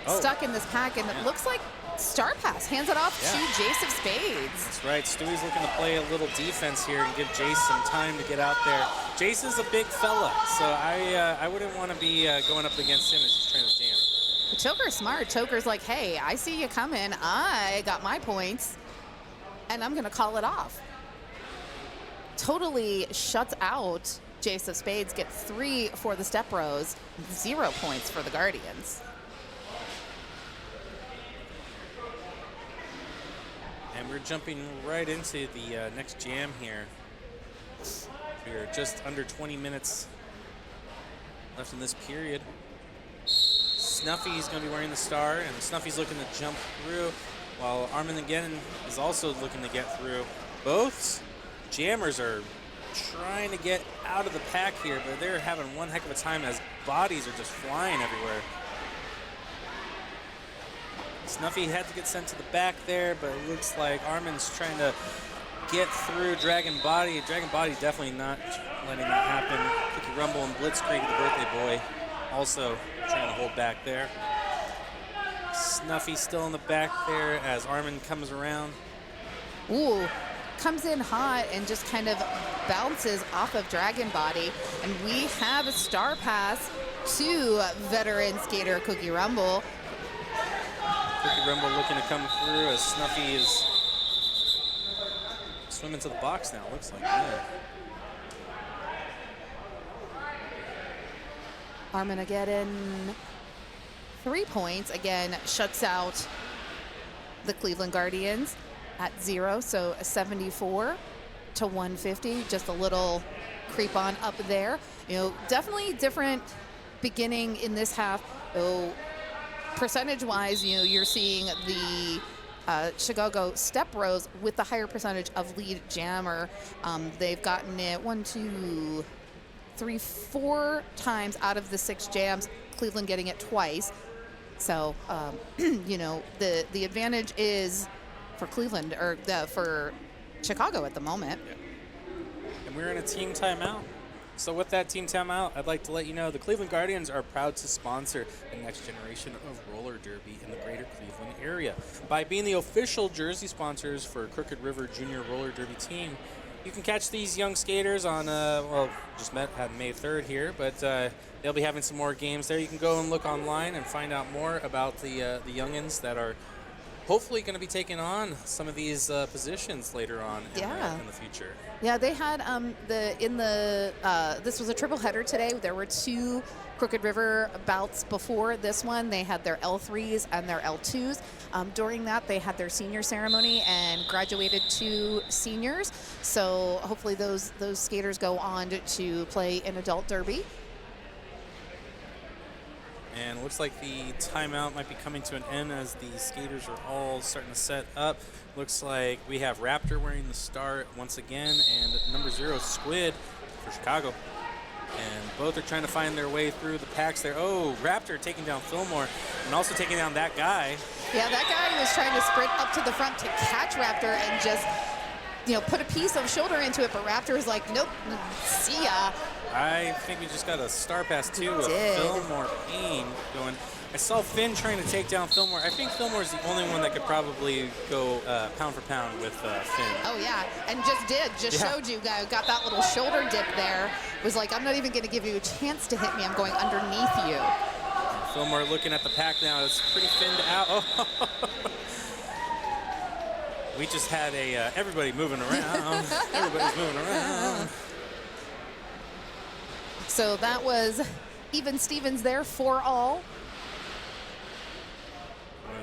stuck in this pack, and it looks like Star Pass hands it off to Jace of Spades. That's right. Stewie's looking to play a little defense here and give Jace some time to get out there. Jace is a big fella, so I wouldn't want to be going up against him as he's trying to jam. But Choker's smart. Choker's like, hey, I see you coming. I got my points, and I'm going to call it off. Totally shuts out Jace of Spades, gets 3 for the Step Bros, 0 points for the Guardians. And we're jumping right into the next jam here. We are just under 20 minutes left in this period. Snuffy's going to be wearing the star, and Snuffy's looking to jump through, while Armin again is also looking to get through. Both jammers are trying to get out of the pack here, but they're having one heck of a time as bodies are just flying everywhere. Snuffy had to get sent to the back there, but it looks like Armin's trying to get through Dragon Body. Dragon Body definitely not letting that happen. Cookie Rumble and Blitzkrieg, the birthday boy, also trying to hold back there. Snuffy still in the back there as Armin comes around. Ooh, comes in hot and just kind of bounces off of Dragon Body. And we have a star pass to veteran skater Cookie Rumble. Cookie Rumble looking to come through as Snuffy is swimming to the box now, it looks like. Yeah. Armageddon 3 points. Again, shuts out the Cleveland Guardians at 0. So a 74 to 150. Just a little creep on up there. Definitely different beginning in this half. Percentage-wise, you're seeing the Chicago Step Bros with the higher percentage of lead jammer. They've gotten it 1, 2, 3, 4 times out of the 6 jams. Cleveland getting it twice. So, the advantage is for Cleveland or for Chicago at the moment. Yeah. And we're in a team timeout. So with that team timeout, I'd like to let you know the Cleveland Guardians are proud to sponsor the next generation of roller derby in the greater Cleveland area. By being the official jersey sponsors for Crooked River Junior Roller Derby team, you can catch these young skaters on, just met at May 3rd here, but they'll be having some more games there. You can go and look online and find out more about the youngins that are hopefully going to be taking on some of these positions later on in the future. Yeah, they had this was a triple header today. There were 2 Crooked River bouts before this one. They had their L3s and their L2s. During that, they had their senior ceremony and graduated 2 seniors. So hopefully those skaters go on to play in adult derby. And it looks like the timeout might be coming to an end as the skaters are all starting to set up. Looks like we have Raptor wearing the star once again, and number 0, Squid for Chicago. And both are trying to find their way through the packs there. Oh, Raptor taking down Fillmore and also taking down that guy. Yeah, that guy was trying to sprint up to the front to catch Raptor and just, put a piece of shoulder into it, but Raptor was like, nope, see ya. I think we just got a star pass too with Fillmore Payne going. I saw Finn trying to take down Fillmore. I think Fillmore's the only one that could probably go pound for pound with Finn. Oh, yeah, and showed you, got that little shoulder dip there. Was like, I'm not even going to give you a chance to hit me. I'm going underneath you. And Fillmore looking at the pack now. It's pretty finned out. Oh. We just had everybody moving around. Everybody's moving around. So that was even Stevens there for all.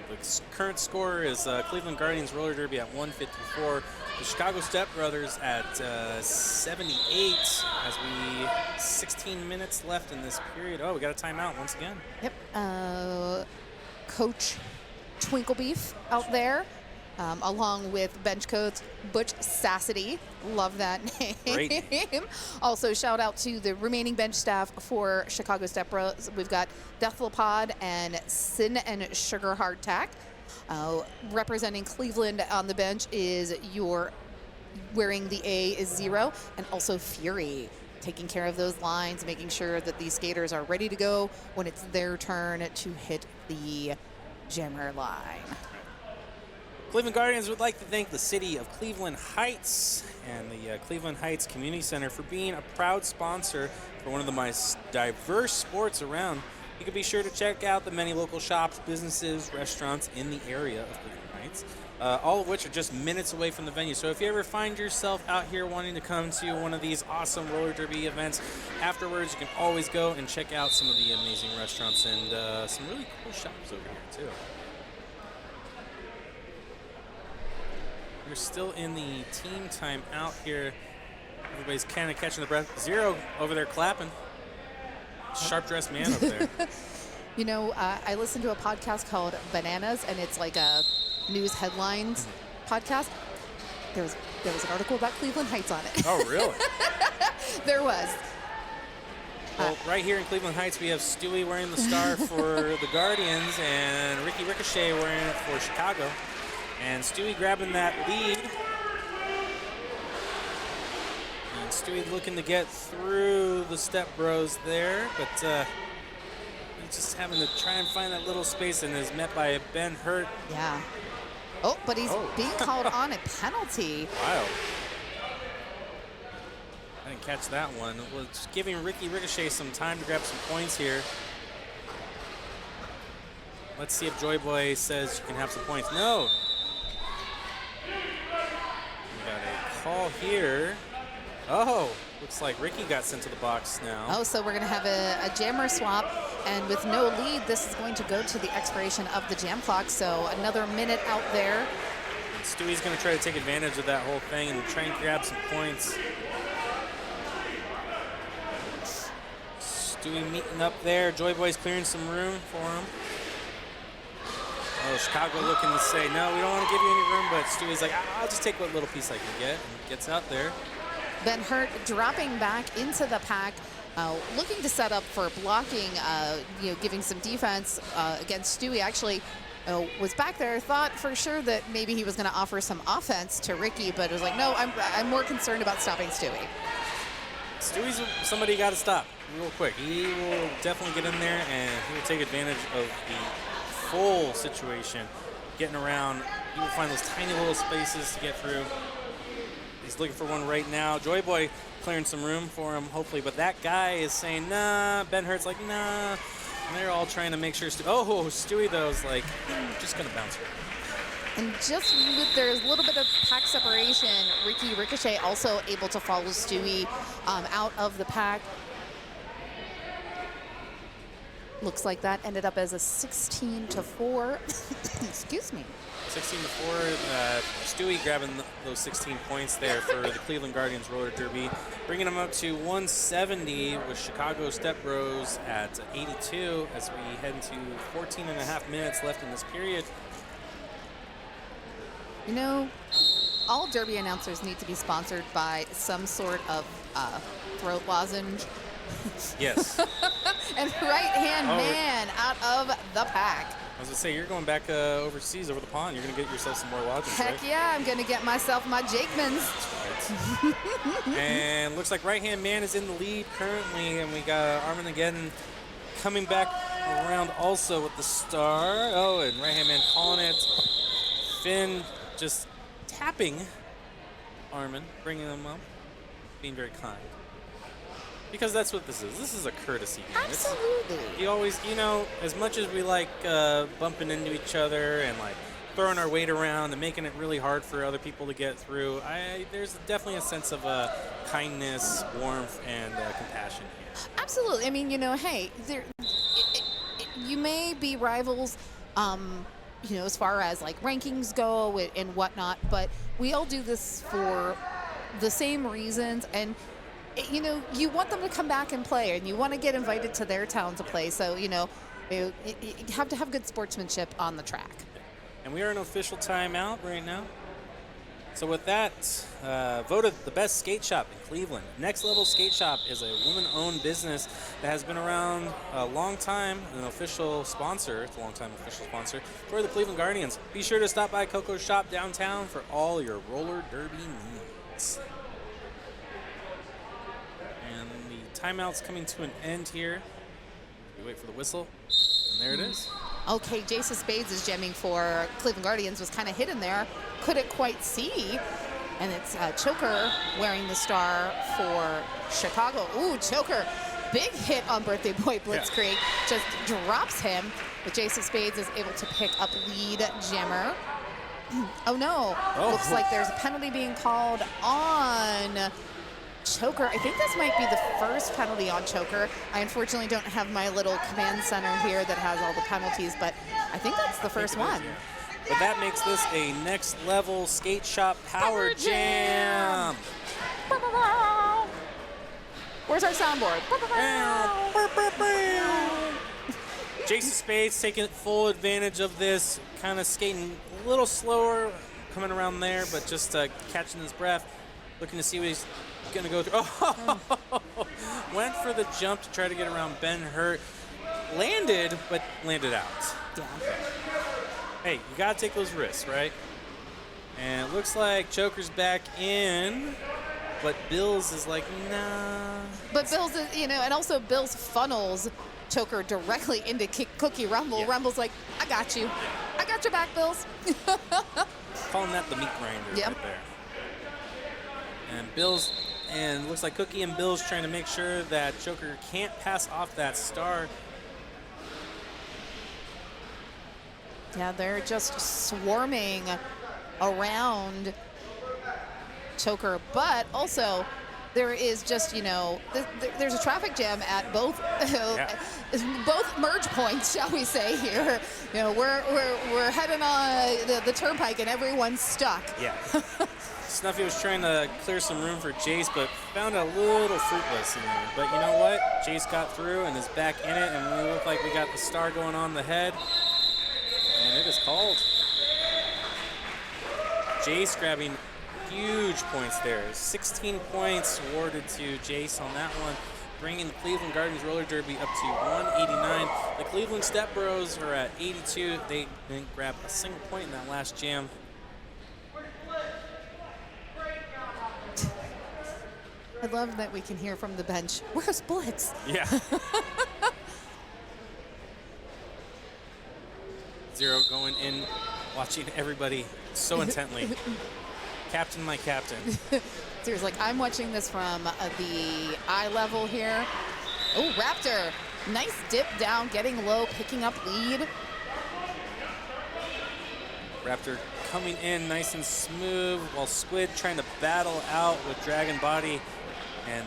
The current score is Cleveland Guardians roller derby at 154. The Chicago Step Brothers at 78 as 16 minutes left in this period. Oh, we got a timeout once again. Yep. Coach Twinklebeef out there. Along with bench coach Butch Sassity. Love that name. Great name. Also, shout out to the remaining bench staff for Chicago Step Bros. We've got Deathlepod and Sin and Sugar Hardtack. Representing Cleveland on the bench is wearing the A is 0, and also Fury. Taking care of those lines, making sure that these skaters are ready to go when it's their turn to hit the jammer line. Cleveland Guardians would like to thank the city of Cleveland Heights and the Cleveland Heights Community Center for being a proud sponsor for one of the most diverse sports around. You can be sure to check out the many local shops, businesses, restaurants in the area of Cleveland Heights, all of which are just minutes away from the venue. So if you ever find yourself out here wanting to come to one of these awesome roller derby events, afterwards you can always go and check out some of the amazing restaurants and some really cool shops over here too. We're still in the team timeout here. Everybody's kind of catching the breath. 0 over there clapping. Sharp-dressed man over there. I listened to a podcast called Bananas, and it's like a news headlines podcast. There was an article about Cleveland Heights on it. Oh, really? There was. Well, right here in Cleveland Heights, we have Stewie wearing the star for the Guardians and Ricky Ricochet wearing it for Chicago. And Stewie grabbing that lead. And Stewie looking to get through the Step Bros there, but he's just having to try and find that little space and is met by Ben Hurt. Yeah. Oh, but he's being called on a penalty. Wow. I didn't catch that one. Well, it's giving Ricky Ricochet some time to grab some points here. Let's see if Joy Boy says you can have some points. No. We got a call here. Oh, Looks like Ricky got sent to the box now. Oh, so we're going to have a jammer swap. And with no lead, this is going to go to the expiration of the jam clock. So another minute out there. And Stewie's going to try to take advantage of that whole thing and try and grab some points. Stewie meeting up there. Joy Boy's clearing some room for him. Oh, Chicago looking to say, no, we don't want to give you any room, but Stewie's like, I'll just take what little piece I can get, and gets out there. Ben Hurt dropping back into the pack, looking to set up for blocking, giving some defense against Stewie. Actually, was back there, thought for sure that maybe he was going to offer some offense to Ricky, but it was like, no, I'm more concerned about stopping Stewie. Stewie's somebody you got to stop real quick. He will definitely get in there, and he will take advantage of the full situation, getting around. He will find those tiny little spaces to get through. He's looking for one right now. Joy Boy clearing some room for him, hopefully, but that guy is saying, nah. Ben Hurt's like, nah. And they're all trying to make sure. Stewie, though, is like, just going to bounce her. And just with there's a little bit of pack separation, Ricky Ricochet also able to follow Stewie out of the pack. Looks like that ended up as a 16-4. Excuse me. 16-4. Stewie grabbing those 16 points there for the Cleveland Guardians roller derby, bringing them up to 170 with Chicago Step Bros at 82 as we head into 14 and a half minutes left in this period. You know, all derby announcers need to be sponsored by some sort of throat lozenge. Yes. And right-hand man out of the pack. I was going to say, you're going back overseas, over the pond. You're going to get yourself some more lozenges, Heck right? yeah, I'm going to get myself my Jakemans. Right. And looks like right-hand man is in the lead currently, and we got Armin again coming back around also with the star. Oh, and right-hand man calling it. Finn just tapping Armin, bringing him up, being very kind. Because that's what this is. This is a courtesy game. Absolutely. You always, as much as we like bumping into each other and like throwing our weight around and making it really hard for other people to get through, there's definitely a sense of kindness, warmth, and compassion here. Absolutely. I mean, hey, you may be rivals, as far as like rankings go and whatnot, but we all do this for the same reasons. And you want them to come back and play, and you want to get invited to their town to play. So, you have to have good sportsmanship on the track. And we are in official timeout right now. So with that, voted the best skate shop in Cleveland. Next Level Skate Shop is a woman-owned business that has been around a long time, an official sponsor. It's a long-time official sponsor for the Cleveland Guardians. Be sure to stop by Coco's Shop downtown for all your roller derby needs. And the timeout's coming to an end here. We wait for the whistle, and there it is. Okay, Jason Spades is jamming for Cleveland Guardians, was kind of hidden there. Couldn't quite see. And it's Choker wearing the star for Chicago. Ooh, Choker, big hit on Birthday Boy Blitzkrieg. Yeah. Just drops him. But Jason Spades is able to pick up lead jammer. Oh no, looks like there's a penalty being called on Choker. I think this might be the first penalty on Choker. I unfortunately don't have my little command center here that has all the penalties, but I think that's the first one. But that makes this a Next Level Skate Shop Power Jam. Where's our soundboard? Jason Spades taking full advantage of this, kind of skating a little slower, coming around there, but just catching his breath, looking to see what he's going to go through. Oh, went for the jump to try to get around Ben Hurt. Landed, but landed out. Yeah. Hey, you got to take those risks, right? And it looks like Choker's back in, but Bills is like, nah. But Bills is, and also Bills funnels Choker directly into Cookie Rumble. Yeah. Rumble's like, I got you. I got your back, Bills. Calling that the meat grinder right there. And Bills, and looks like Cookie and Bills trying to make sure that Choker can't pass off that star. Yeah, they're just swarming around Choker, but also there is just, you know, there's a traffic jam at both both merge points, shall we say here. You know, we're heading on the turnpike and everyone's stuck. Yeah. Snuffy was trying to clear some room for Jace, but found it a little fruitless in there. But you know what? Jace got through and is back in it, and we look like we got the star going on the head. And it is called. Jace grabbing huge points there. 16 points awarded to Jace on that one, bringing the Cleveland Guardians roller derby up to 189. The Cleveland Step Bros are at 82. They didn't grab a single point in that last jam. I love that we can hear from the bench, where's Blitz? Yeah. Zero going in, watching everybody so intently. Captain, my captain. Zero's like, I'm watching this from the eye level here. Oh, Raptor, nice dip down, getting low, picking up lead. Raptor coming in nice and smooth, while Squid trying to battle out with Dragon Body. And,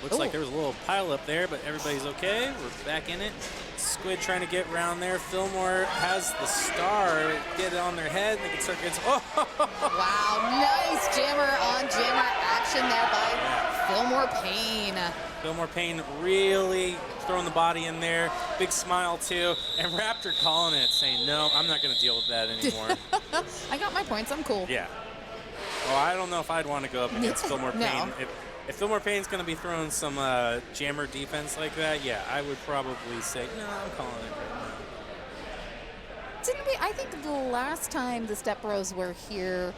looks like there was a little pile up there, but everybody's okay. We're back in it. Squid trying to get around there. Fillmore has the star, get it on their head, and they can start getting, Wow, nice jammer on jammer action there by Fillmore Payne. Fillmore Payne really throwing the body in there. Big smile, too. And Raptor calling it, saying, no, I'm not going to deal with that anymore. I got my points. I'm cool. Yeah. Oh, I don't know if I'd want to go up against Fillmore Payne. No. If Fillmore Payne's going to be throwing some jammer defense like that, yeah, I would probably say, no, I'm calling it right now. Didn't we? I think the last time the Step Bros were here,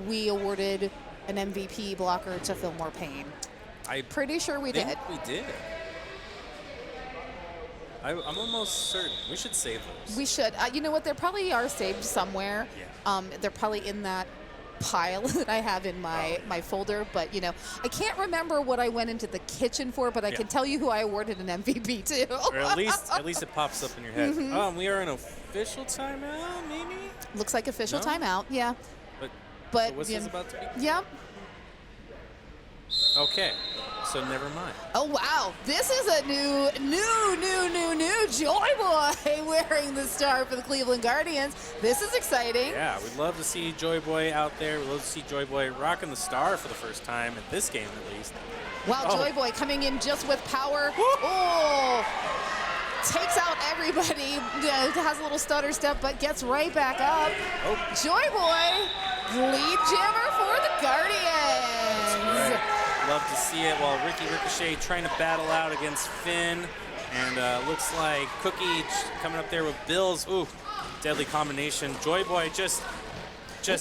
we awarded an MVP blocker to Fillmore Payne. I'm pretty sure we did. We did. I'm almost certain. We should save those. We should. You know what? They probably are saved somewhere. Yeah. They're probably in that pile that I have in my my folder, but you know, I can't remember what I went into the kitchen for, but I can tell you who I awarded an MVP to. Or at least it pops up in your head. We are in official timeout, maybe? Looks like official timeout, yeah. But the whistle's about to be? Yep. Okay, so never mind. Oh wow, this is a new Joy Boy wearing the star for the Cleveland Guardians. This is exciting. Yeah, we'd love to see Joy Boy out there. We'd love to see Joy Boy rocking the star for the first time in this game, at least. Wow, Joy Boy coming in just with power. Oh, takes out everybody. Has a little stutter step, but gets right back up. Oh. Joy Boy, lead jammer for the Guardians. Love to see it, while Ricky Ricochet trying to battle out against Finn. And looks like Cookie coming up there with Bills. Ooh, deadly combination. Joy Boy just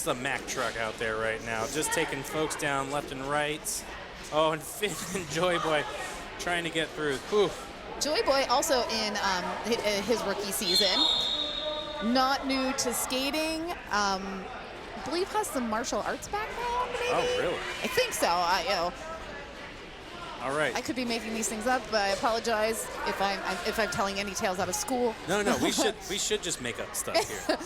a Mack truck out there right now. Just taking folks down left and right. Oh, and Finn and Joy Boy trying to get through. Ooh. Joy Boy also in his rookie season. Not new to skating. I believe has some martial arts background, maybe? Oh, really? I think so. All right. I could be making these things up, but I apologize if I'm telling any tales out of school. No, we should just make up stuff here.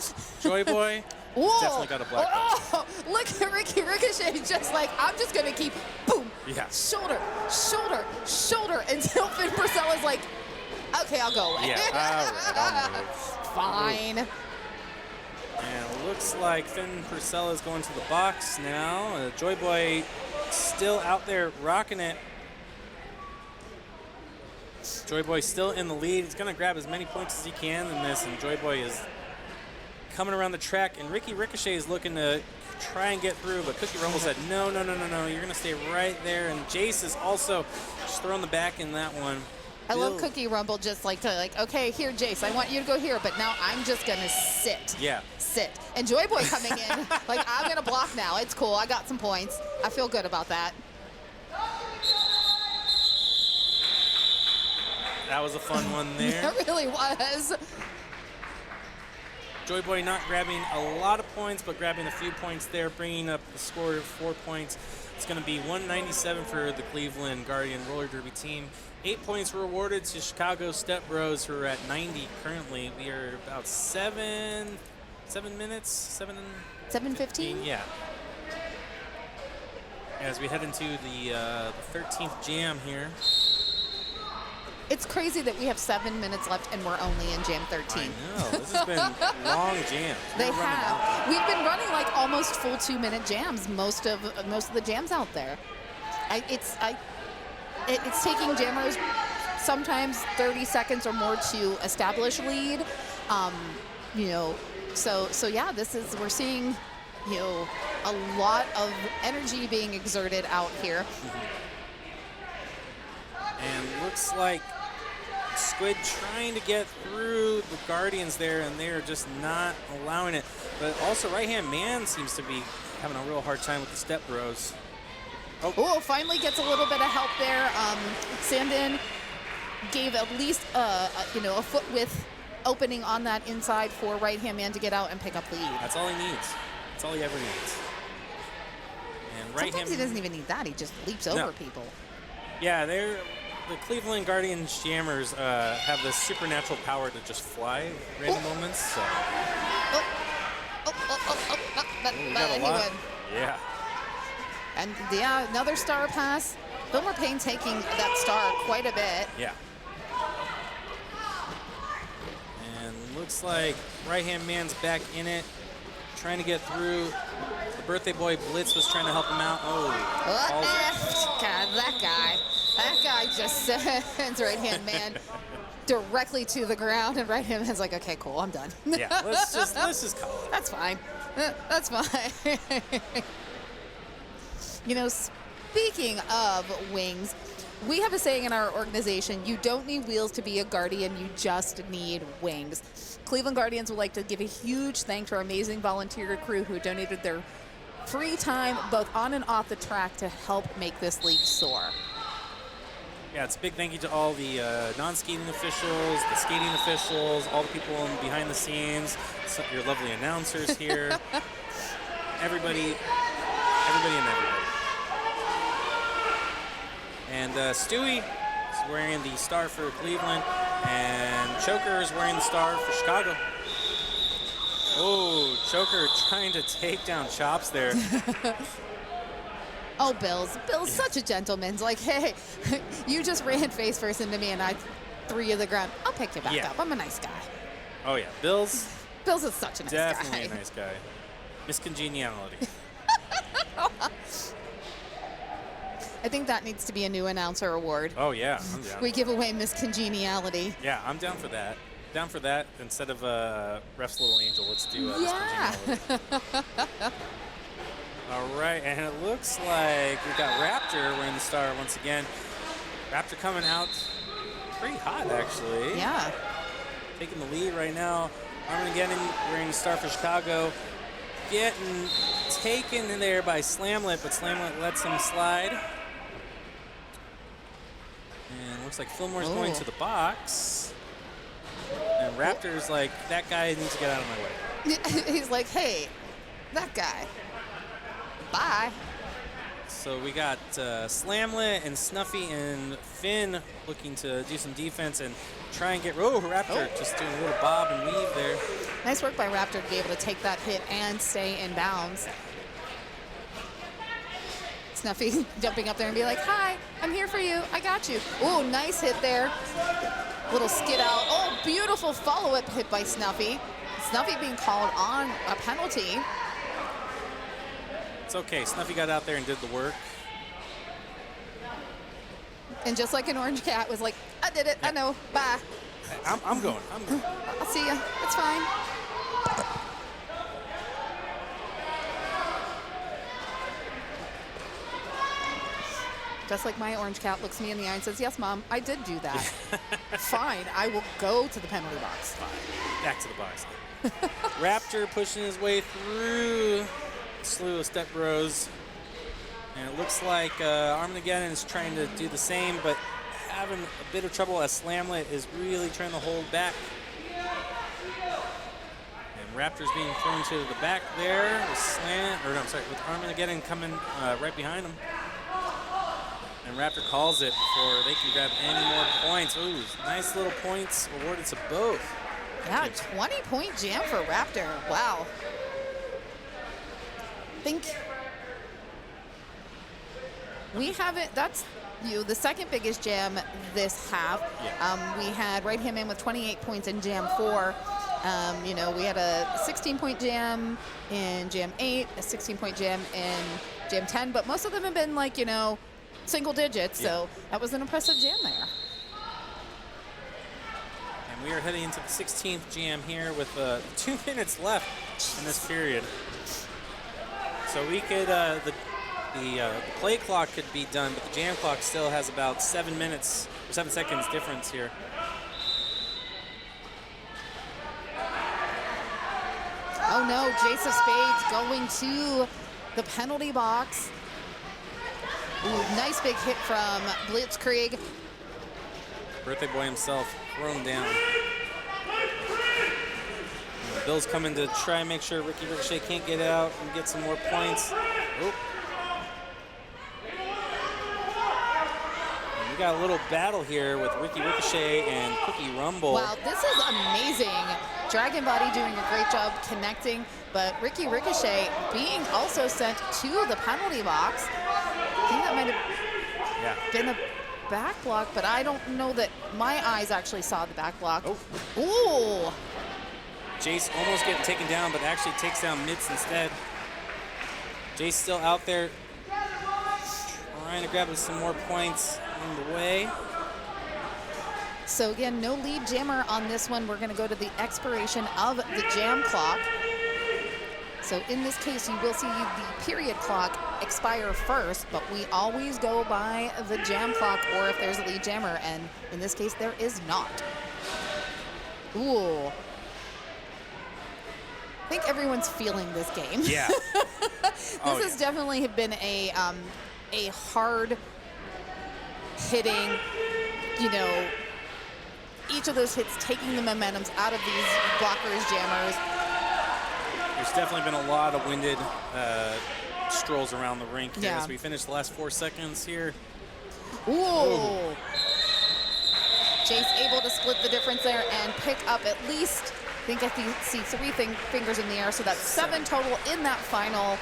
Joy Boy definitely got a black belt. Look at Ricky Ricochet, just like, I'm just gonna keep boom, shoulder, until Finn Purcell is like, okay, I'll go away. Yeah, all right, I'll move. Fine. And it looks like Finn Purcell is going to the box now. Joy Boy still out there rocking it. Joy Boy still in the lead. He's going to grab as many points as he can in this, and Joy Boy is coming around the track, and Ricky Ricochet is looking to try and get through, but Cookie Rumble said, no, you're going to stay right there, and Jace is also just throwing the back in that one. I love Cookie Rumble just okay, here, Jace, I want you to go here, but now I'm just going to sit. Yeah. Sit. And Joy Boy coming in, I'm going to block now. It's cool. I got some points. I feel good about that. That was a fun one there. It really was. Joy Boy not grabbing a lot of points, but grabbing a few points there, bringing up the score to 4 points. It's going to be 197 for the Cleveland Guardian Roller Derby team. 8 points were awarded to Chicago Step Bros, who are at 90 currently. We are about 7 minutes, 7:15. Yeah. As we head into the 13th jam here. It's crazy that we have 7 minutes left and we're only in jam 13. I know. This has been long jams. They have. We've been running like almost full 2-minute jams. Most of the jams out there. It's taking jammers sometimes 30 seconds or more to establish lead. So yeah, we're seeing, a lot of energy being exerted out here. And looks like Squid trying to get through the Guardians there, and they're just not allowing it. But also right-hand man seems to be having a real hard time with the step bros. Oh, finally gets a little bit of help there. Sandin gave at least a foot width opening on that inside for right-hand man to get out and pick up the lead. That's all he needs. That's all he ever needs. And right-hand Sometimes he doesn't even need that. He just leaps over people. Yeah, the Cleveland Guardians jammers have this supernatural power to just fly at random moments. So. But he went. Yeah. And yeah, another star pass. Fillmore Payne taking that star quite a bit. Yeah. And looks like right-hand man's back in it, trying to get through. The birthday boy Blitz was trying to help him out. God, that guy just sends right-hand man directly to the ground, and right-hand man's like, okay, cool, I'm done. Yeah, let's just call it. That's fine. That's fine. Speaking of wings, we have a saying in our organization, you don't need wheels to be a Guardian, you just need wings. Cleveland Guardians would like to give a huge thanks to our amazing volunteer crew who donated their free time both on and off the track to help make this league soar. Yeah, it's a big thank you to all the non-skating officials, the skating officials, all the people behind the scenes, your lovely announcers here, everybody. And Stewie is wearing the star for Cleveland, and Choker is wearing the star for Chicago. Oh, Choker trying to take down Chops there. Oh, Bill's such a gentleman. He's like, hey, you just ran face first into me and I threw you to the ground. I'll pick you back up. I'm a nice guy. Oh, yeah. Bill's is such a nice guy. Definitely a nice guy. Miss Congeniality. I think that needs to be a new announcer award. Oh, yeah. I'm down. We give away Miss Congeniality. Yeah, I'm down for that. Down for that. Instead of Ref's Little Angel, let's do Miss Congeniality. All right, and it looks like we've got Raptor wearing the star once again. Raptor coming out pretty hot, actually. Yeah. Taking the lead right now. Armageddon wearing the star for Chicago. Getting taken in there by Slamlet, but Slamlet lets him slide. And looks like Fillmore's going to the box. And Raptor's like, that guy needs to get out of my way. He's like, hey, that guy. Bye. So we got Slamlet and Snuffy and Finn looking to do some defense and try and get Raptor just doing a little bob and weave there. Nice work by Raptor to be able to take that hit and stay in bounds. Snuffy jumping up there and be like, hi, I'm here for you. I got you. Oh, nice hit there. Little skid out. Oh, beautiful follow-up hit by Snuffy. Snuffy being called on a penalty. It's okay. Snuffy got out there and did the work. And just like an orange cat was like, I did it. I know. Bye. I'm going. I'll see ya. It's fine. Just like my orange cat looks me in the eye and says, yes, Mom, I did do that. Fine. I will go to the penalty box. Fine. Back to the box. Raptor pushing his way through a slew of step bros. And it looks like Armageddon is trying to do the same, but having a bit of trouble as Slamlet is really trying to hold back. And Raptor's being thrown to the back there with Armageddon coming right behind him. And Raptor calls it before they can grab any more points. Ooh, nice little points awarded to both. Yeah, 20-point jam for Raptor. Wow. We haven't, that's the second biggest jam this half. Yeah. We had right hand man with 28 points in jam 4. We had a 16-point jam in jam 8, a 16-point jam in jam 10, but most of them have been like, single digits. Yeah. So that was an impressive jam there. And we are heading into the 16th jam here with 2 minutes left in this period. So we could, the play clock could be done, but the jam clock still has about 7 minutes, or 7 seconds difference here. Oh no, Jace of Spades going to the penalty box. Ooh, nice big hit from Blitzkrieg. Birthday boy himself thrown down. Bill's coming to try and make sure Ricky Ricochet can't get out and get some more points. Oh. And we got a little battle here with Ricky Ricochet and Cookie Rumble. Wow, this is amazing. Dragon Body doing a great job connecting, but Ricky Ricochet being also sent to the penalty box. I think that might have been a back block, but I don't know that my eyes actually saw the back block. Oh. Ooh. Jace almost getting taken down, but actually takes down Mitz instead. Jace still out there trying to grab us some more points on the way. So again, no lead jammer on this one. We're going to go to the expiration of the jam clock. So in this case, you will see the period clock expire first, but we always go by the jam clock or if there's a lead jammer, and in this case, there is not. Ooh. I think everyone's feeling this game. Yeah. This has definitely been a hard hitting, each of those hits taking the momentums out of these blockers, jammers. There's definitely been a lot of winded strolls around the rink here Yeah. as we finish the last 4 seconds here. Ooh. Jace able to split the difference there and pick up at least, I think I see 3 fingers in the air, so that's 7 total in that final.